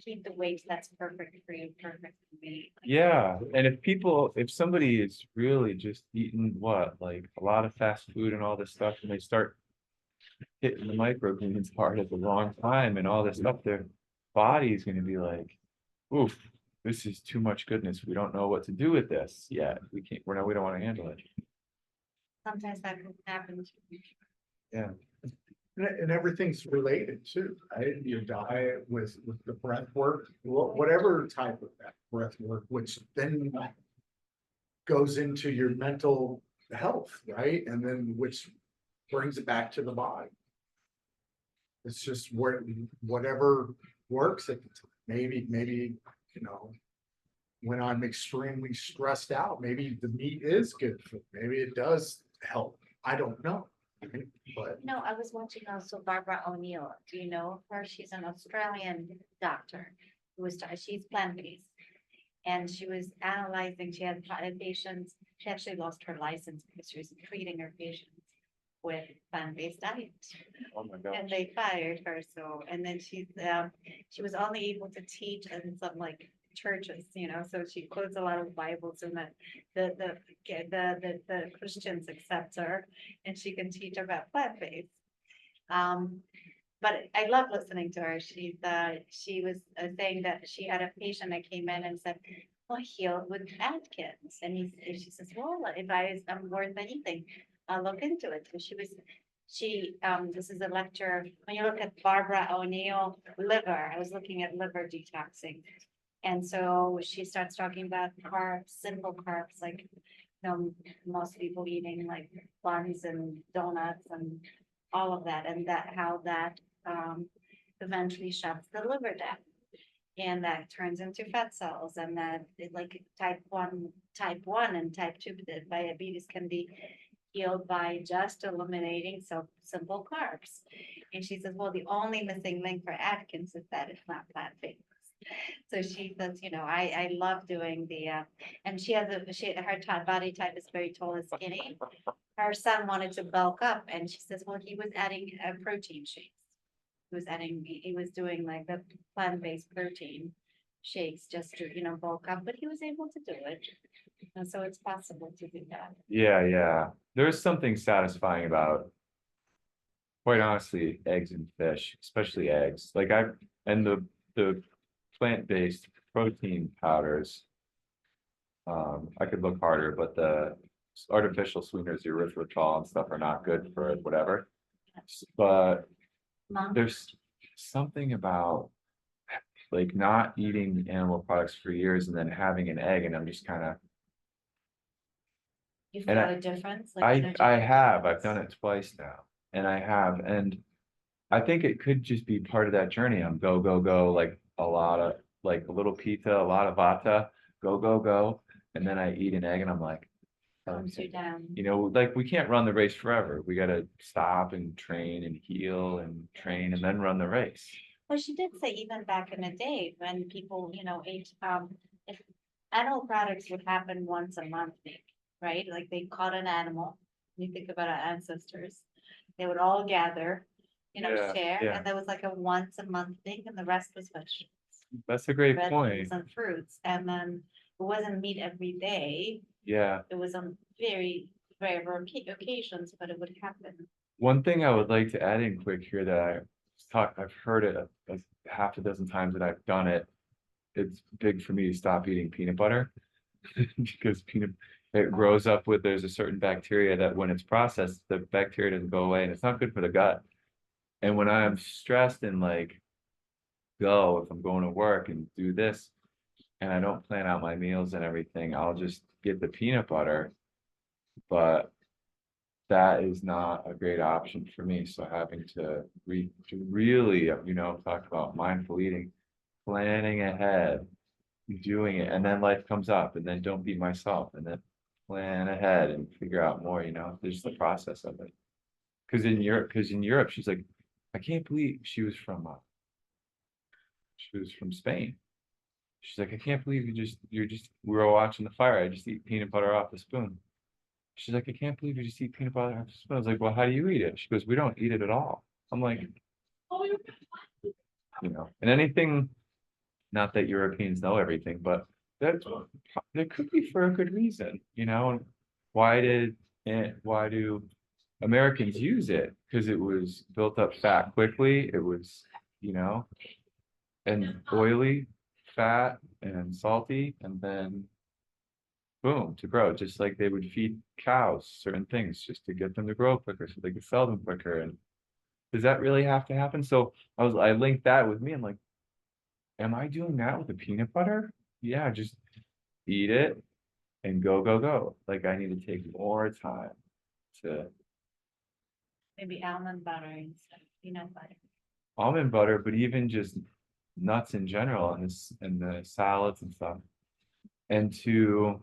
Speaker 3: keep the weight that's perfect for you, perfect for me.
Speaker 2: Yeah, and if somebody is really just eating like a lot of fast food and all this stuff, and they start hitting the microgreens part at the wrong time and all this stuff, their body is gonna be like, oof, this is too much goodness. We don't know what to do with this yet. We don't want to handle it.
Speaker 3: Sometimes that can happen.
Speaker 2: Yeah.
Speaker 1: And everything's related too, right? Your diet with the breath work, whatever type of that breath work, which then goes into your mental health, right? And then which brings it back to the body. It's just whatever works at the time. Maybe, when I'm extremely stressed out, maybe the meat is good for me. Maybe it does help. I don't know. But
Speaker 3: No, I was watching also Barbara O'Neill. Do you know her? She's an Australian doctor who was, she's plant-based. And she was analyzing, she had patients, she actually lost her license because she was treating her patients with plant-based diet.
Speaker 2: Oh my
Speaker 3: And
Speaker 2: gosh.
Speaker 3: they fired her, so, and then she was only able to teach in some like churches, so she quotes a lot of Bibles and that the Christians accept her and she can teach about plant-based. But I love listening to her. She was saying that she had a patient that came in and said, "Oh, healed with Atkins," and she says, "Well, if I'm worth anything, I'll look into it." So this is a lecture. When you look at Barbara O'Neill liver, I was looking at liver detoxing, and so she starts talking about carbs, simple carbs, like most people eating like buns and donuts and all of that, and how that eventually shuts the liver down. And that turns into fat cells, and that like type 1 and type 2 diabetes can be healed by just eliminating simple carbs. And she says, well, the only missing link for Atkins is that it's not plant-based. So she says, I love doing and she has her body type is very tall and skinny. Her son wanted to bulk up, and she says, well, he was adding protein shakes. He was doing like the plant-based protein shakes just to, bulk up, but he was able to do it. And so it's possible to do that.
Speaker 2: Yeah. There's something satisfying about, quite honestly, eggs and fish, especially eggs. And the plant-based protein powders. I could look harder, but the artificial sweeteners, the erythritol and stuff are not good for whatever. But there's something about like not eating animal products for years and then having an egg, and I'm just kind of,
Speaker 3: You
Speaker 2: And
Speaker 3: feel
Speaker 2: I-
Speaker 3: a difference?
Speaker 2: I've done it twice now, and I think it could just be part of that journey. I'm go, go, go, like a lot of, like a little pizza, a lot of vata, go, go, go. And then I eat an egg and I'm like,
Speaker 3: Calms you down.
Speaker 2: like we can't run the race forever. We gotta stop and train and heal and train and then run the race.
Speaker 3: Well, she did say even back in the day when people, ate, if animal products would happen once a month, maybe, right? Like they caught an animal. You think about our ancestors, they would all gather,
Speaker 2: Yeah,
Speaker 3: share,
Speaker 2: yeah.
Speaker 3: and that was like a once a month thing, and the rest was vegetables,
Speaker 2: That's a great
Speaker 3: vegetables
Speaker 2: point.
Speaker 3: and fruits, and then it wasn't meat every day.
Speaker 2: Yeah.
Speaker 3: It was on very rare occasions, but it would happen.
Speaker 2: One thing I would like to add in quick here that I've heard it a half a dozen times that I've done it. It's big for me to stop eating peanut butter because it grows up with, there's a certain bacteria that when it's processed, the bacteria doesn't go away and it's not good for the gut. And when I'm stressed and like if I'm going to work and do this and I don't plan out my meals and everything, I'll just get the peanut butter. But that is not a great option for me. So having to really, talk about mindful eating, planning ahead, doing it, and then life comes up, and then don't be myself, and then plan ahead and figure out more, there's the process of it. Because in Europe, she's like, I can't believe she was from Spain. She's like, I can't believe we were watching the fire. I just eat peanut butter off the spoon. She's like, I can't believe you just eat peanut butter off the spoon. I was like, well, how do you eat it? She goes, we don't eat it at all. I'm like, and anything, not that Europeans know everything, but that could be for a good reason, and why do Americans use it? Because it was built up fat quickly. It was, and oily, fat and salty, and then boom, to grow, just like they would feed cows certain things just to get them to grow quicker so they could sell them quicker. And does that really have to happen? So I linked that with me. I'm like, am I doing that with the peanut butter? Yeah, just eat it and go, go, go. Like I need to take more time to
Speaker 3: Maybe almond butter instead of peanut butter.
Speaker 2: almond butter, but even just nuts in general and the salads and stuff. and to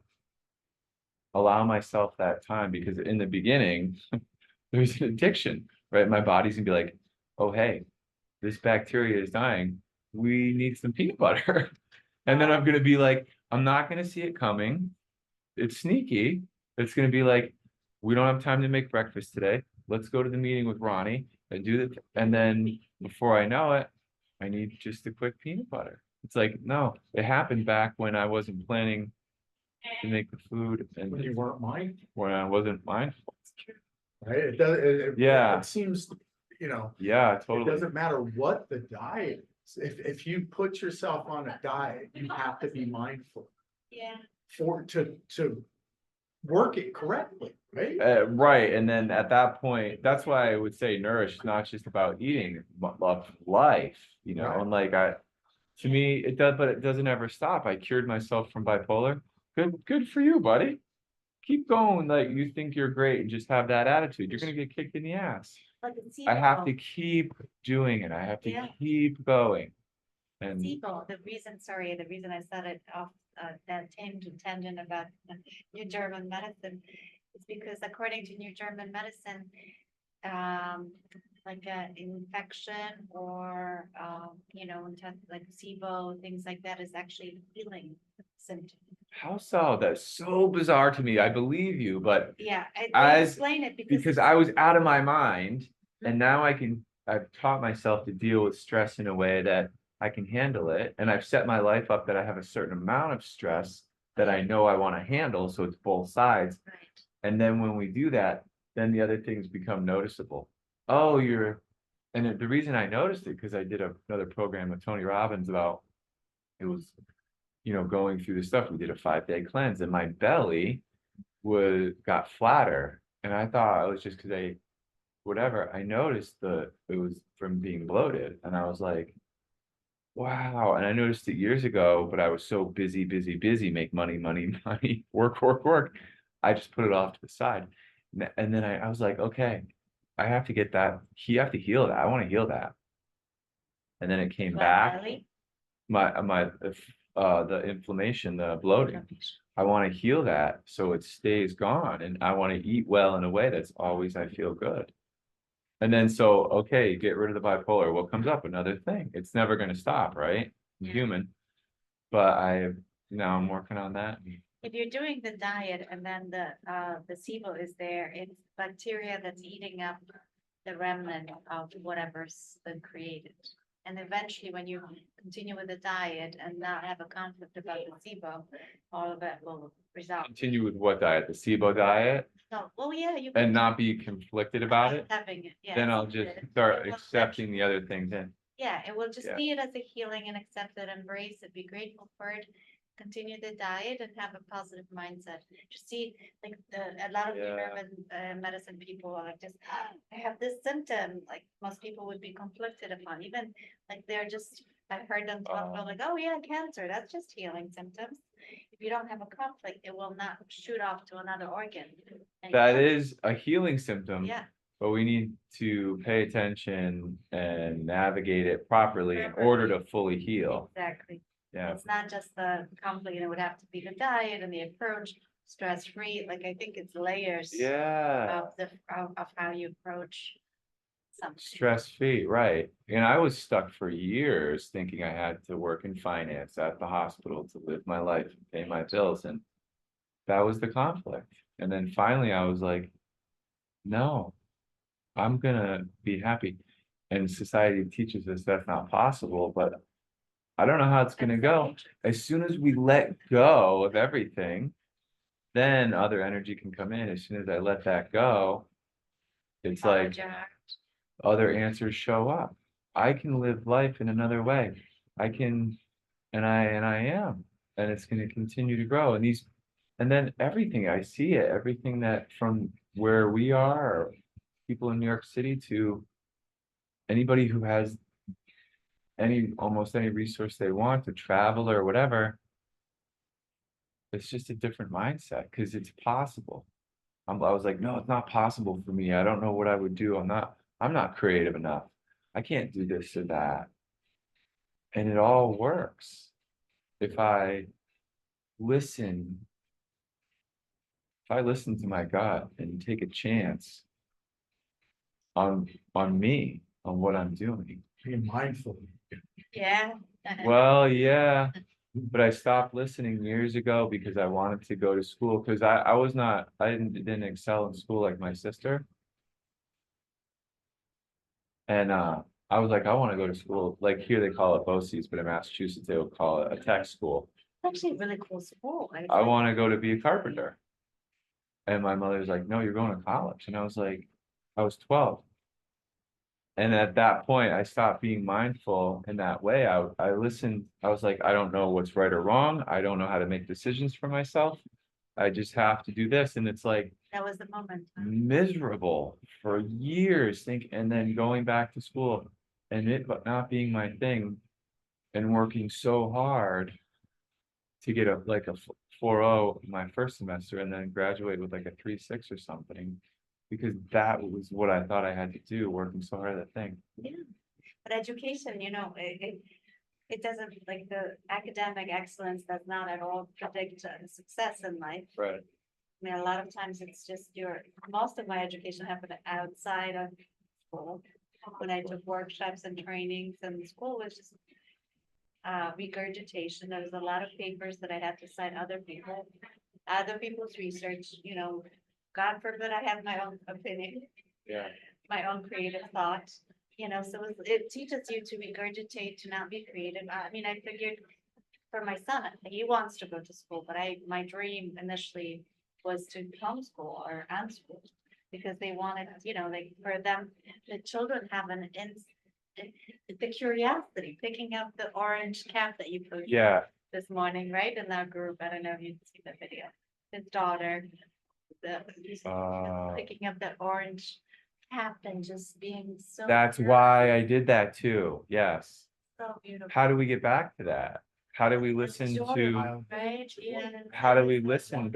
Speaker 2: allow myself that time, because in the beginning, there's an addiction, right? My body's gonna be like, oh, hey, this bacteria is dying. We need some peanut butter. And then I'm gonna be like, I'm not gonna see it coming. It's sneaky. It's gonna be like, we don't have time to make breakfast today. Let's go to the meeting with Ronnie and do the, and then before I know it, I need just a quick peanut butter. It's like, no, it happened back when I wasn't planning to make the food
Speaker 1: When
Speaker 2: and
Speaker 1: you weren't mindful,
Speaker 2: when I wasn't mindful.
Speaker 1: right? It does,
Speaker 2: Yeah.
Speaker 1: it seems, you know,
Speaker 2: Yeah,
Speaker 1: it
Speaker 2: totally.
Speaker 1: doesn't matter what the diet is. If you put yourself on a diet, you have to be mindful
Speaker 3: Yeah.
Speaker 1: to work it correctly, right?
Speaker 2: Right, and then at that point, that's why I would say nourish is not just about eating, but of life, you know,
Speaker 1: Right.
Speaker 2: and like to me, it does, but it doesn't ever stop. I cured myself from bipolar. Good for you, buddy. Keep going, like you think you're great and just have that attitude. You're gonna get kicked in the ass.
Speaker 3: Like a
Speaker 2: I have to
Speaker 3: SIBO.
Speaker 2: keep doing it. I have to
Speaker 3: Yeah.
Speaker 2: keep going. And
Speaker 3: SIBO, the reason I started off that tangent about New German medicine is because according to New German medicine, like an infection or like SIBO, things like that is actually healing symptom.
Speaker 2: how so? That's so bizarre to me. I believe you, but
Speaker 3: Yeah, they
Speaker 2: As-
Speaker 3: explain it
Speaker 2: because I was out of my mind, and now I've taught myself to deal with stress in a way that I can handle it. And I've set my life up that I have a certain amount of stress that I know I want to handle. So it's both sides.
Speaker 3: right.
Speaker 2: And then when we do that, then the other things become noticeable. Oh, the reason I noticed it, because I did another program with Tony Robbins about, it was, going through the stuff. We did a 5-day cleanse, and my belly got flatter. And I thought it was just because I noticed it was from being bloated. And I was like, wow. And I noticed it years ago, but I was so busy, make money, money, work. I just put it off to the side. And then I was like, okay, I have to get that. You have to heal that. I want to heal that. And then it came back.
Speaker 3: Belly?
Speaker 2: The inflammation, the bloating. I want to heal that so it stays gone. And I want to eat well in a way that's always I feel good. And then okay, get rid of the bipolar. What comes up? Another thing. It's never going to stop, right? I'm
Speaker 3: Yeah.
Speaker 2: human. But now I'm working on that.
Speaker 3: If you're doing the diet and then the SIBO is there, it's bacteria that's eating up the remnant of whatever's been created. And eventually, when you continue with the diet and not have a conflict about the SIBO, all of it will resolve.
Speaker 2: Continue with what diet? The SIBO diet?
Speaker 3: So, well, yeah, you
Speaker 2: And
Speaker 3: can
Speaker 2: not be conflicted about it?
Speaker 3: having it, yeah.
Speaker 2: Then I'll just start accepting the other things in.
Speaker 3: Yeah, it will just
Speaker 2: Yeah.
Speaker 3: see it as a healing and accept it, embrace it, be grateful for it, continue the diet and have a positive mindset. Just see, like a lot of
Speaker 2: Yeah.
Speaker 3: German medicine people are like just, I have this symptom, like most people would be conflicted upon, even like they're just, I've heard them talk about like, oh yeah, cancer, that's just healing symptoms. If you don't have a conflict, it will not shoot off to another organ. And
Speaker 2: That is a healing symptom.
Speaker 3: Yeah,
Speaker 2: But we need to pay attention and navigate it properly in order to fully heal.
Speaker 3: exactly.
Speaker 2: Yeah.
Speaker 3: It's not just the conflict, it would have to be the diet and the approach, stress-free, like I think it's layers
Speaker 2: Yeah.
Speaker 3: of how you approach something.
Speaker 2: Stress-free, right. And I was stuck for years thinking I had to work in finance at the hospital to live my life and pay my bills. And that was the conflict. And then finally I was like, no, I'm gonna be happy. And society teaches us that's not possible, but I don't know how it's gonna go. As soon as we let go of everything, then other energy can come in. As soon as I let that go, it's
Speaker 3: Follow
Speaker 2: like
Speaker 3: your heart.
Speaker 2: other answers show up. I can live life in another way. I can, and I am, and it's gonna continue to grow. And then everything, I see it, everything that from where we are, or people in New York City to anybody who has almost any resource they want to travel or whatever. It's just a different mindset because it's possible. I was like, no, it's not possible for me. I don't know what I would do. I'm not creative enough. I can't do this or that. And it all works if I listen, if I listen to my gut and take a chance on me, on what I'm doing.
Speaker 1: Being mindful.
Speaker 3: Yeah.
Speaker 2: Well, yeah, but I stopped listening years ago because I wanted to go to school, because I was not, I didn't excel in school like my sister. And I was like, I want to go to school, like here they call it BOCES, but in Massachusetts, they would call it a tech school.
Speaker 3: It's actually a really cool school.
Speaker 2: I want to go to be a carpenter. And my mother's like, no, you're going to college. And I was like, I was 12. And at that point, I stopped being mindful in that way. I listened, I was like, I don't know what's right or wrong. I don't know how to make decisions for myself. I just have to do this. And it's like
Speaker 3: That was the moment.
Speaker 2: miserable for years, and then going back to school and it but not being my thing and working so hard to get a 4.0 my first semester and then graduate with like a 3.6 or something. Because that was what I thought I had to do, working so hard at that thing.
Speaker 3: Yeah, but education, it doesn't, like, the academic excellence does not at all predict success in life.
Speaker 2: Right.
Speaker 3: I mean, a lot of times it's just most of my education happened outside of school. When I took workshops and trainings, and school was just regurgitation. There was a lot of papers that I had to cite other people's research, God forbid I have my own opinion,
Speaker 2: Yeah.
Speaker 3: my own creative thought, so it teaches you to regurgitate, to not be creative. I mean, I figured for my son, he wants to go to school, but my dream initially was to homeschool or unschool, because they wanted, like, for them, the children have the curiosity, picking up the orange cap that you put
Speaker 2: Yeah.
Speaker 3: this morning, right, in that group. I don't know if you see the video. His daughter, picking up that orange cap and just being so.
Speaker 2: That's why I did that too. Yes.
Speaker 3: So beautiful.
Speaker 2: How do we get back to that? How do we listen to,
Speaker 3: Right, yeah.
Speaker 2: how do we listen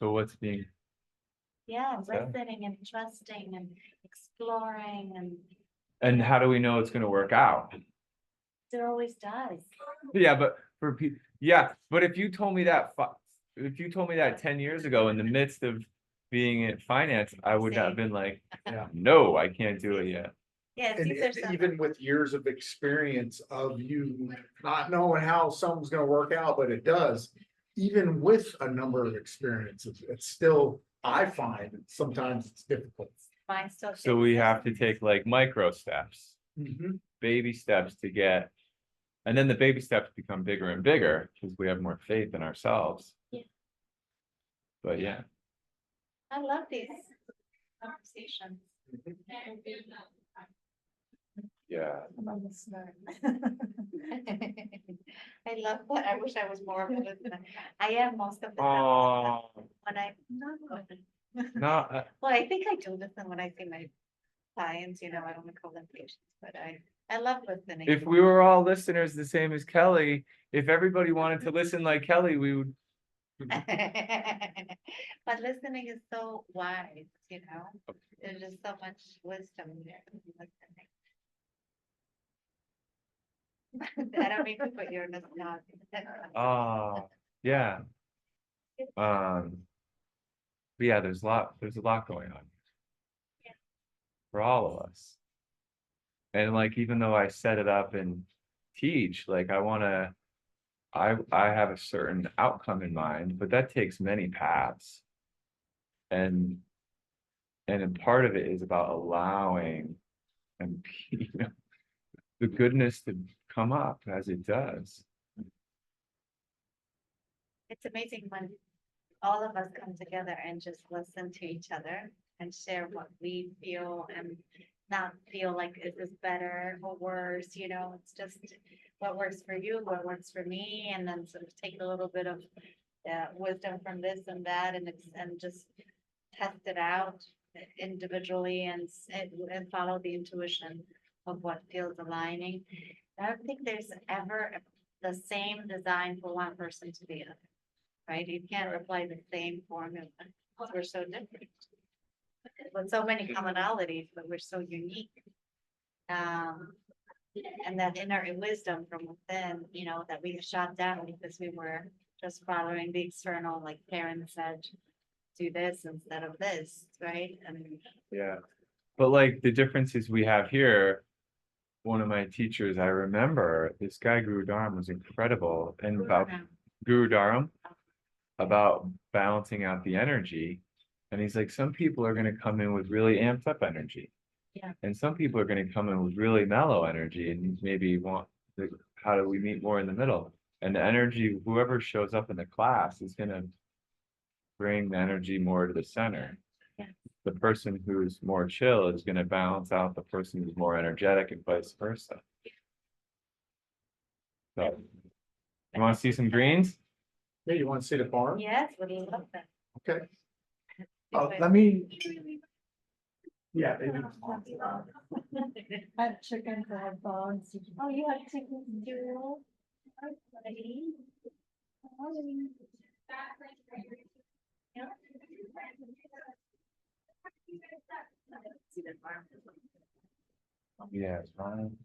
Speaker 2: to what's being,
Speaker 3: Yeah,
Speaker 2: Yeah.
Speaker 3: listening and trusting and exploring, and
Speaker 2: and how do we know it's gonna work out?
Speaker 3: it always does.
Speaker 2: Yeah, but for people, yeah, but if you told me that, if you told me that 10 years ago in the midst of being in finance, I would have been like,
Speaker 1: Yeah.
Speaker 2: no, I can't do it yet.
Speaker 3: Yeah,
Speaker 1: And
Speaker 3: these are some.
Speaker 1: even with years of experience of you not knowing how something's gonna work out, but it does. Even with a number of experiences, it's still, I find sometimes it's difficult.
Speaker 3: Mine still.
Speaker 2: So we have to take like micro steps, baby steps to get, and then the baby steps become bigger and bigger because we have more faith in ourselves.
Speaker 3: Yeah.
Speaker 2: But yeah,
Speaker 3: I love these conversations.
Speaker 2: yeah.
Speaker 3: I'm a listener. I love that. I wish I was more of a listener. I am most of the time.
Speaker 2: Oh,
Speaker 3: When I, no.
Speaker 2: no,
Speaker 3: Well, I think I do listen when I see my clients, I don't want to call them patients, but I love listening.
Speaker 2: if we were all listeners the same as Kelly, if everybody wanted to listen like Kelly, we would.
Speaker 3: But listening is so wise, there's just so much wisdom there. in listening. I don't mean to put you in a spot.
Speaker 2: Oh, yeah. But yeah, there's a lot going on.
Speaker 3: Yeah.
Speaker 2: For all of us. And like, even though I set it up and teach, like I have a certain outcome in mind, but that takes many paths. And part of it is about allowing and the goodness to come up as it does.
Speaker 3: It's amazing when all of us come together and just listen to each other and share what we feel, and not feel like is this better or worse, it's just what works for you, what works for me, and then sort of take a little bit of wisdom from this and that, and just test it out individually, and follow the intuition of what feels aligning. I don't think there's ever the same design for one person to the other, right? You can't apply the same formula because we're so different. With so many commonalities, but we're so unique. And that inner wisdom from within, that we've shot down because we were just following the external, like parents said, do this instead of this, right? And
Speaker 2: Yeah, but like the differences we have here, one of my teachers, I remember, this guy Guru Dharam was incredible and about Guru Dharam, about balancing out the energy. And he's like, some people are gonna come in with really amped up energy.
Speaker 3: Yeah.
Speaker 2: And some people are gonna come in with really mellow energy and maybe want, the, how do we meet more in the middle? And the energy, whoever shows up in the class is gonna bring the energy more to the center.
Speaker 3: Yeah.
Speaker 2: The person who's more chill is gonna balance out the person who's more energetic and vice versa. So, you wanna see some greens?
Speaker 1: Yeah, you want to see the farm?
Speaker 3: yes, would love that.
Speaker 1: Okay.
Speaker 3: Do it.
Speaker 1: Let me. Yeah. They do.
Speaker 3: I have chickens, I have bones. Oh, you have chickens too?
Speaker 2: Yeah, it's fine.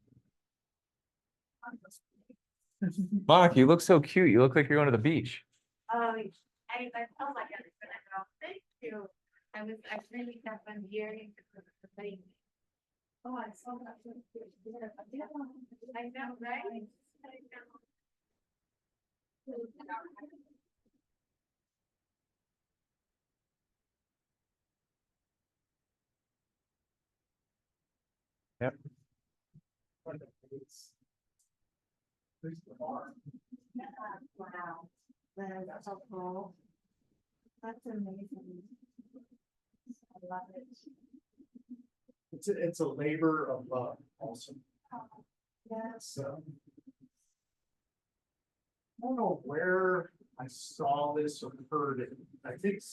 Speaker 2: Monica, you look so cute. You look like you're going to the beach.
Speaker 3: Oh, oh my God, it's gonna go. Thank you. I was actually up on here. Oh, I saw that. I know, right? I know.
Speaker 2: Yep.
Speaker 3: Wow, that's so cool. That's amazing. I love it.
Speaker 1: It's a labor of love also.
Speaker 3: Yeah.
Speaker 1: So. I don't know where I saw this or heard it. I think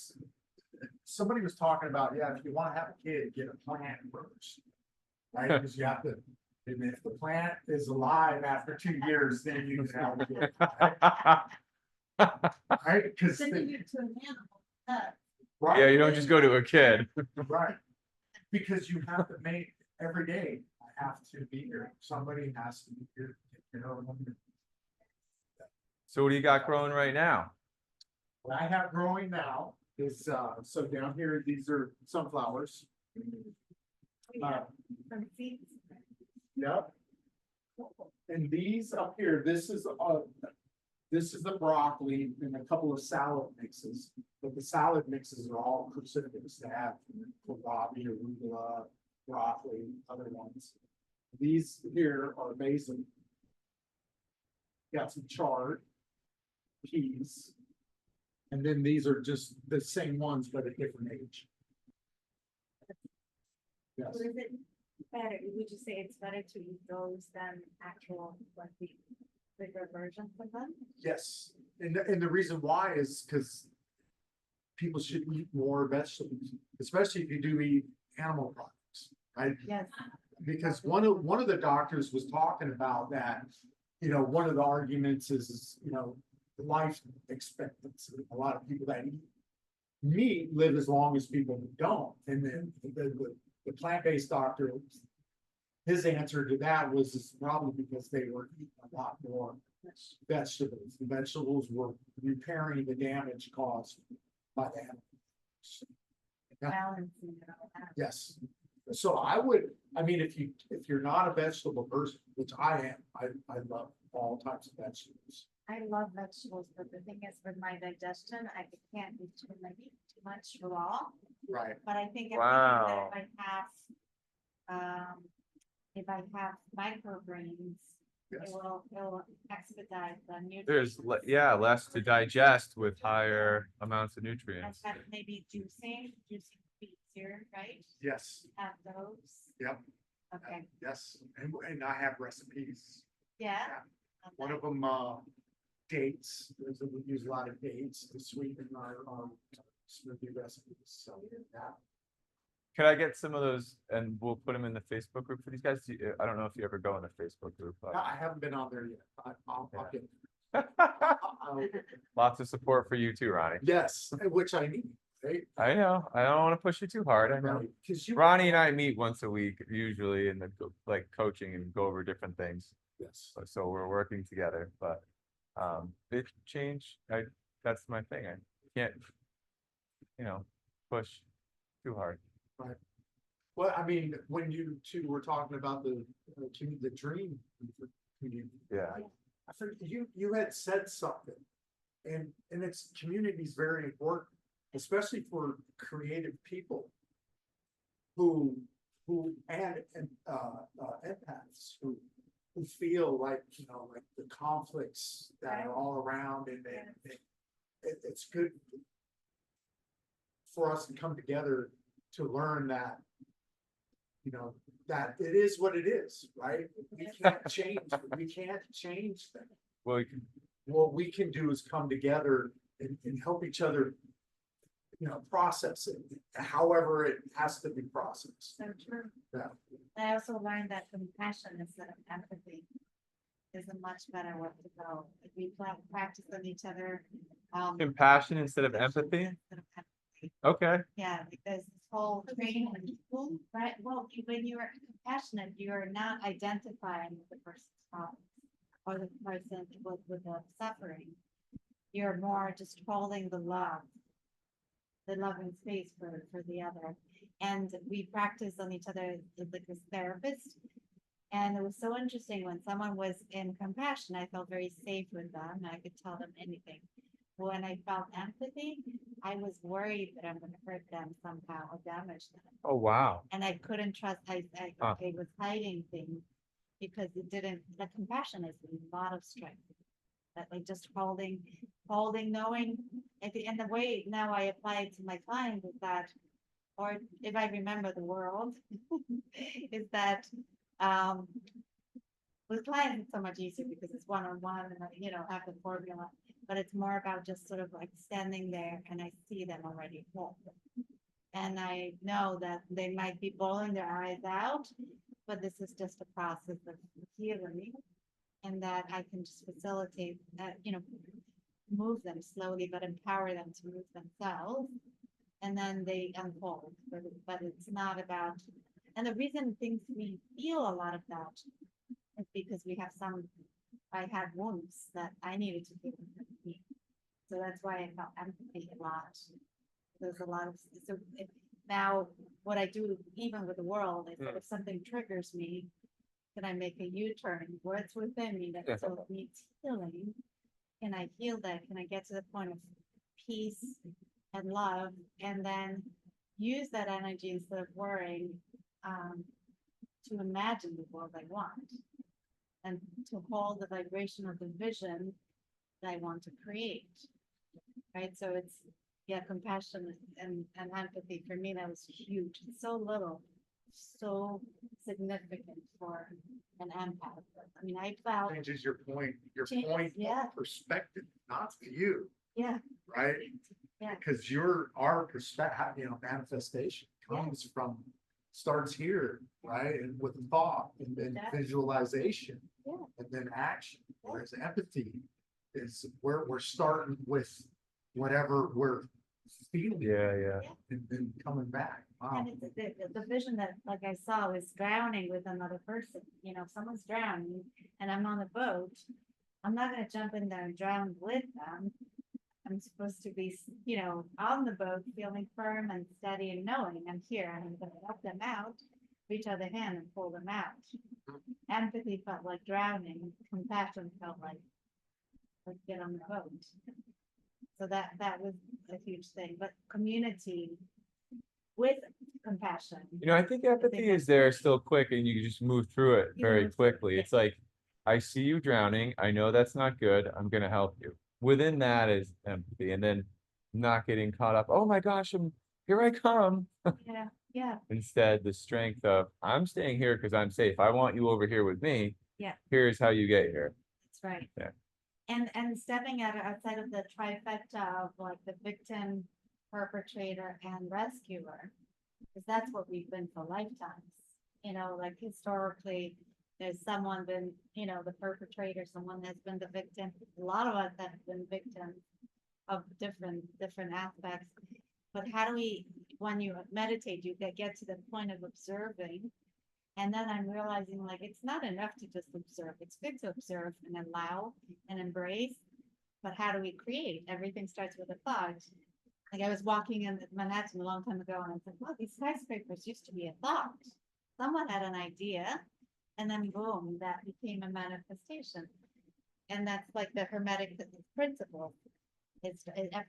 Speaker 1: somebody was talking about, yeah, if you want to have a kid, get a plant first. Right, because you have to, and if the plant is alive after 2 years, then you can have a kid. Right, because.
Speaker 3: Send it to an animal.
Speaker 2: Yeah, you don't just go to a kid.
Speaker 1: Right, because you have to make every day, I have to be here, somebody has to be here, to take care of them.
Speaker 2: So what do you got growing right now?
Speaker 1: What I have growing now is, so down here, these are sunflowers.
Speaker 3: From seeds.
Speaker 1: Yep. And these up here, this is the broccoli and a couple of salad mixes, but the salad mixes are all cruciferous to have kohlrabi, arugula, broccoli, other ones. These here are basil. Got some chard, peas. And then these are just the same ones, but at different age. Yes.
Speaker 3: Or is it better, would you say it's better to eat those than actual, like the bigger versions of them?
Speaker 1: Yes, and the reason why is because people should eat more vegetables, especially if you do eat animal products, right?
Speaker 3: Yes.
Speaker 1: Because one of the doctors was talking about that, one of the arguments is, life expectancy. A lot of people that eat meat live as long as people who don't. And then the plant-based doctor, his answer to that was it's probably because they were eating a lot more vegetables. The vegetables were repairing the damage caused by the animals.
Speaker 3: Balancing it all out.
Speaker 1: Yes. So if you're not a vegetable person, which I am, I love all types of vegetables.
Speaker 3: I love vegetables, but the thing is with my digestion, I can't eat too much raw.
Speaker 1: Right.
Speaker 3: But I think
Speaker 2: Wow.
Speaker 3: if I have microgreens, it
Speaker 1: Yes.
Speaker 3: will expedite the nutrients.
Speaker 2: There's, less to digest with higher amounts of
Speaker 3: And
Speaker 2: nutrients.
Speaker 3: have maybe juicing easier, right?
Speaker 1: Yes.
Speaker 3: Have those.
Speaker 1: Yep.
Speaker 3: Okay,
Speaker 1: Yes. And I have recipes.
Speaker 3: yeah.
Speaker 1: One of them, dates. We use a lot of dates to sweeten our smoothie recipes. So yeah.
Speaker 2: Could I get some of those and we'll put them in the Facebook group for these guys? I don't know if you ever go in the Facebook group, but
Speaker 1: I haven't been on there yet. I'll get.
Speaker 2: lots of support for you too, Ronnie.
Speaker 1: Yes, which I need. Right?
Speaker 2: I know. I don't want to push you too hard. I know.
Speaker 1: Right. Because you.
Speaker 2: Ronnie and I meet once a week usually and then like coaching and go over different things.
Speaker 1: Yes.
Speaker 2: So we're working together, but It change, that's my thing, I can't, push too hard.
Speaker 1: Well, I mean, when you two were talking about the dream. community,
Speaker 2: Yeah.
Speaker 1: I think you had said something. And it's community is very important, especially for creative people. Who and empaths who feel like, like the conflicts that are all around and it's good. For us to come together to learn that. That it is what it is, right? We can't change that.
Speaker 2: Well,
Speaker 1: What we can do is come together and help each other. Process it, however it has to be processed.
Speaker 3: So true.
Speaker 1: Yeah.
Speaker 3: I also learned that compassion instead of empathy is a much better way to go. If we practice on each other.
Speaker 2: compassion instead of empathy,
Speaker 3: Instead of empathy.
Speaker 2: okay,
Speaker 3: Yeah, because this whole training, right, well, when you're compassionate, you're not identifying with the person's problem. Or the person with the suffering. You're more just holding the love. The loving space for the other. And we practice on each other like this therapist. And it was so interesting when someone was in compassion, I felt very safe with them. I could tell them anything. When I felt empathy, I was worried that I'm going to hurt them somehow or damage them.
Speaker 2: oh, wow.
Speaker 3: And I couldn't trust, I was hiding things because it didn't, the compassion is a lot of strength. That like just holding, knowing, and the way now I apply it to my clients is that, or if I remember the world, is that, with clients, it's so much easier because it's one-on-one and have the formula, but it's more about just sort of like standing there and I see them already whole. And I know that they might be bawling their eyes out, but this is just a process of healing. And that I can just facilitate that, move them slowly, but empower them to move themselves. And then they unfold, but it's not about, and the reason we feel a lot of that is because I had wounds that I needed to feel. So that's why I felt empathy a lot. There's a lot of, now what I do, even with the world, is if something triggers me, can I make a U-turn? What's within me that still needs healing? Can I heal that? Can I get to the point of peace and love? And then use that energy instead of worrying to imagine the world I want and to hold the vibration of the vision that I want to create. Right? So it's, compassion and empathy for me, that was huge. It's so little. So significant for an empath. I mean, I felt
Speaker 1: Changes your point
Speaker 3: yeah.
Speaker 1: of perspective, not you,
Speaker 3: Yeah,
Speaker 1: right?
Speaker 3: Yeah.
Speaker 1: Because our perspective, manifestation comes from, starts here, right? And with thought and then visualization.
Speaker 3: Yeah.
Speaker 1: And then action. Whereas empathy is where we're starting with whatever we're feeling.
Speaker 2: Yeah.
Speaker 1: And then coming back. Wow.
Speaker 3: and it's the vision that, like I saw, is drowning with another person. If someone's drowning and I'm on a boat, I'm not going to jump in there and drown with them. I'm supposed to be, on the boat, feeling firm and steady and knowing I'm here and I'm going to help them out, reach out the hand and pull them out. Empathy felt like drowning. Compassion felt like get on the boat. So that was a huge thing. But community with compassion.
Speaker 2: I think empathy is there still quick and you can just move through it
Speaker 3: You
Speaker 2: very
Speaker 3: move through it,
Speaker 2: quickly.
Speaker 3: yeah.
Speaker 2: It's like, I see you drowning. I know that's not good. I'm going to help you. Within that is empathy, and then not getting caught up. Oh my gosh, here I come.
Speaker 3: Yeah.
Speaker 2: Instead, the strength of, I'm staying here because I'm safe. I want you over here with me.
Speaker 3: Yeah.
Speaker 2: Here's how you get here.
Speaker 3: That's right.
Speaker 2: Yeah.
Speaker 3: And stepping outside of the trifecta of like the victim, perpetrator, and rescuer, because that's what we've been for lifetimes. Like historically, there's someone been, the perpetrator, someone has been the victim. A lot of us have been victims of different aspects. But how do we, when you meditate, you get to the point of observing. And then I'm realizing like it's not enough to just observe. It's good to observe and allow and embrace, but how do we create? Everything starts with a thought. Like I was walking in Manhattan a long time ago and I said, well, these skyscrapers used to be a thought. Someone had an idea and then boom, that became a manifestation. And that's like the Hermetic principle. The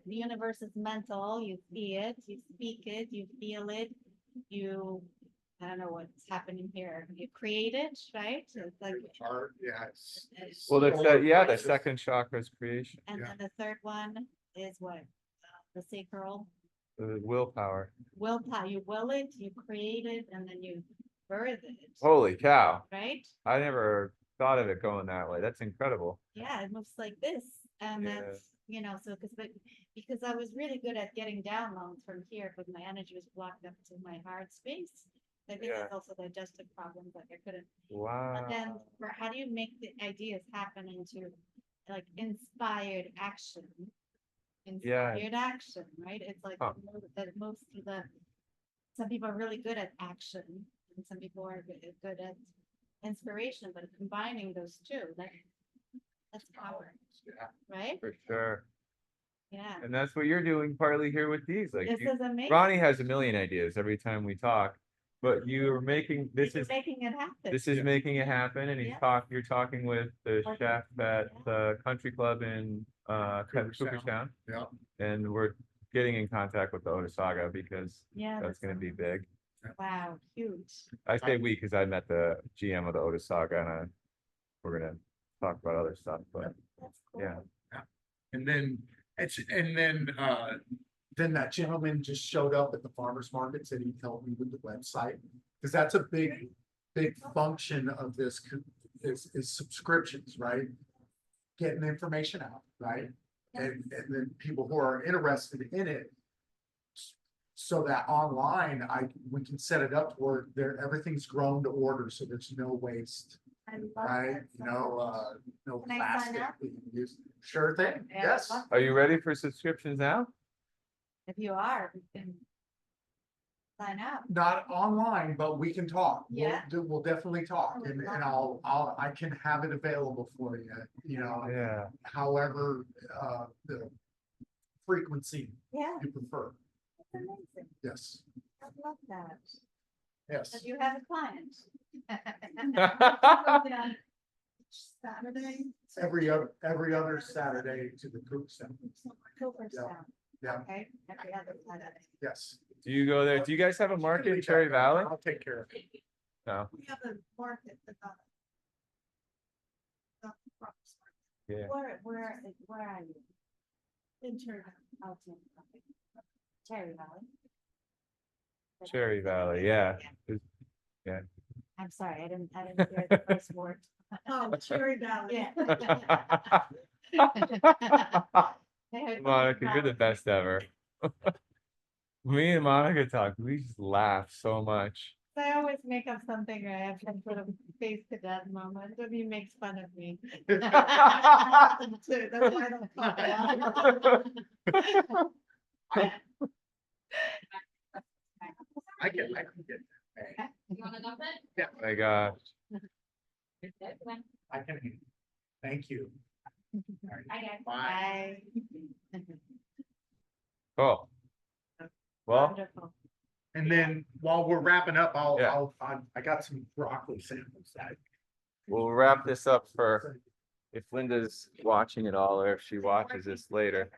Speaker 3: universe is mental, you see it, you speak it, you feel it, I don't know what's happening here, you create it, right? It's like,
Speaker 1: Art, yeah, it's.
Speaker 2: Well, that's that, yeah, the
Speaker 1: Plexus.
Speaker 2: second chakra is creation,
Speaker 3: and
Speaker 1: Yeah.
Speaker 3: then the third one is what? The sacral
Speaker 2: the willpower.
Speaker 3: willpower, you will it, you create it, and then you birth it,
Speaker 2: Holy cow.
Speaker 3: right?
Speaker 2: I never thought of it going that way. That's incredible.
Speaker 3: Yeah, it moves like this, and
Speaker 2: Yeah.
Speaker 3: that's, so because I was really good at getting downloads from here, but my energy was blocked up to my heart space. I think
Speaker 2: Yeah.
Speaker 3: that's also digestive problems, like I couldn't.
Speaker 2: Wow.
Speaker 3: But then, how do you make the ideas happen into like inspired action?
Speaker 2: Yeah.
Speaker 3: Inspired action, right? It's like
Speaker 2: Huh.
Speaker 3: that moves through some people are really good at action, and some people are good at inspiration, but combining those two, that's power,
Speaker 1: Yeah.
Speaker 3: right?
Speaker 2: For sure.
Speaker 3: Yeah,
Speaker 2: And that's what you're doing partly here with these. Like
Speaker 3: this
Speaker 2: you,
Speaker 3: is amazing.
Speaker 2: Ronnie has a million ideas every time we talk, but you're making, this
Speaker 3: You're
Speaker 2: is,
Speaker 3: making it happen.
Speaker 2: this is making it happen. And
Speaker 3: Yeah.
Speaker 2: you're talking with the
Speaker 3: Okay.
Speaker 2: chef at the country club in,
Speaker 1: Cooperstown.
Speaker 2: Cooperstown.
Speaker 1: Yeah.
Speaker 2: And we're getting in contact with the Otasaga because
Speaker 3: Yeah,
Speaker 2: that's gonna be big.
Speaker 3: wow, huge.
Speaker 2: I say we, because I met the GM of the Otasaga and we're gonna talk about other stuff, but
Speaker 3: That's cool.
Speaker 2: yeah.
Speaker 1: And then then that gentleman just showed up at the farmer's market, said he'd help me with the website. Cause that's a big function of this is subscriptions, right? Getting information out, right? And then people who are interested in it. So that online, we can set it up where everything's grown to order, so there's no waste,
Speaker 3: I love
Speaker 1: right?
Speaker 3: that
Speaker 1: You
Speaker 3: so
Speaker 1: know, no
Speaker 3: Can I sign
Speaker 1: plastic
Speaker 3: up?
Speaker 1: being used. Sure thing,
Speaker 3: Yeah,
Speaker 1: yes.
Speaker 3: love
Speaker 2: Are you ready for subscriptions now?
Speaker 3: If you are, we can sign up.
Speaker 1: Not online, but we can talk.
Speaker 3: Yeah.
Speaker 1: We'll definitely talk
Speaker 3: I would
Speaker 1: and
Speaker 3: love
Speaker 1: I can have it available for you,
Speaker 2: Yeah.
Speaker 1: however, the frequency
Speaker 3: Yeah,
Speaker 1: you prefer.
Speaker 3: that's amazing.
Speaker 1: Yes,
Speaker 3: I love that.
Speaker 1: yes.
Speaker 3: If you have a client. Saturday.
Speaker 1: Every other Saturday to the cook center.
Speaker 3: Cooperstown.
Speaker 1: Yeah,
Speaker 3: Okay, every other Saturday.
Speaker 1: yes.
Speaker 2: Do you go there? Do you guys have a market in Cherry Valley?
Speaker 1: I'll take care of it.
Speaker 2: No.
Speaker 3: We have a market that
Speaker 2: Yeah.
Speaker 3: Where are you? In Cherry Valley. Cherry Valley.
Speaker 2: Cherry Valley, yeah.
Speaker 3: I'm sorry, I didn't hear the first word. Oh, Cherry Valley. Yeah.
Speaker 2: Monica, you're the best ever. Me and Monica talk, we just laugh so much.
Speaker 3: I always make up something or I have some sort of face to that moment, and he makes fun of me. That's why I don't talk about it.
Speaker 1: I can get.
Speaker 4: You wanna dump it?
Speaker 2: Oh my gosh.
Speaker 1: I can. Thank you.
Speaker 4: I guess.
Speaker 1: Bye.
Speaker 3: Bye.
Speaker 2: Cool. Well,
Speaker 3: Wonderful.
Speaker 1: And then while we're wrapping up,
Speaker 2: Yeah.
Speaker 1: I got some broccoli samples that.
Speaker 2: we'll wrap this up for if Linda's watching it all or if she watches this later.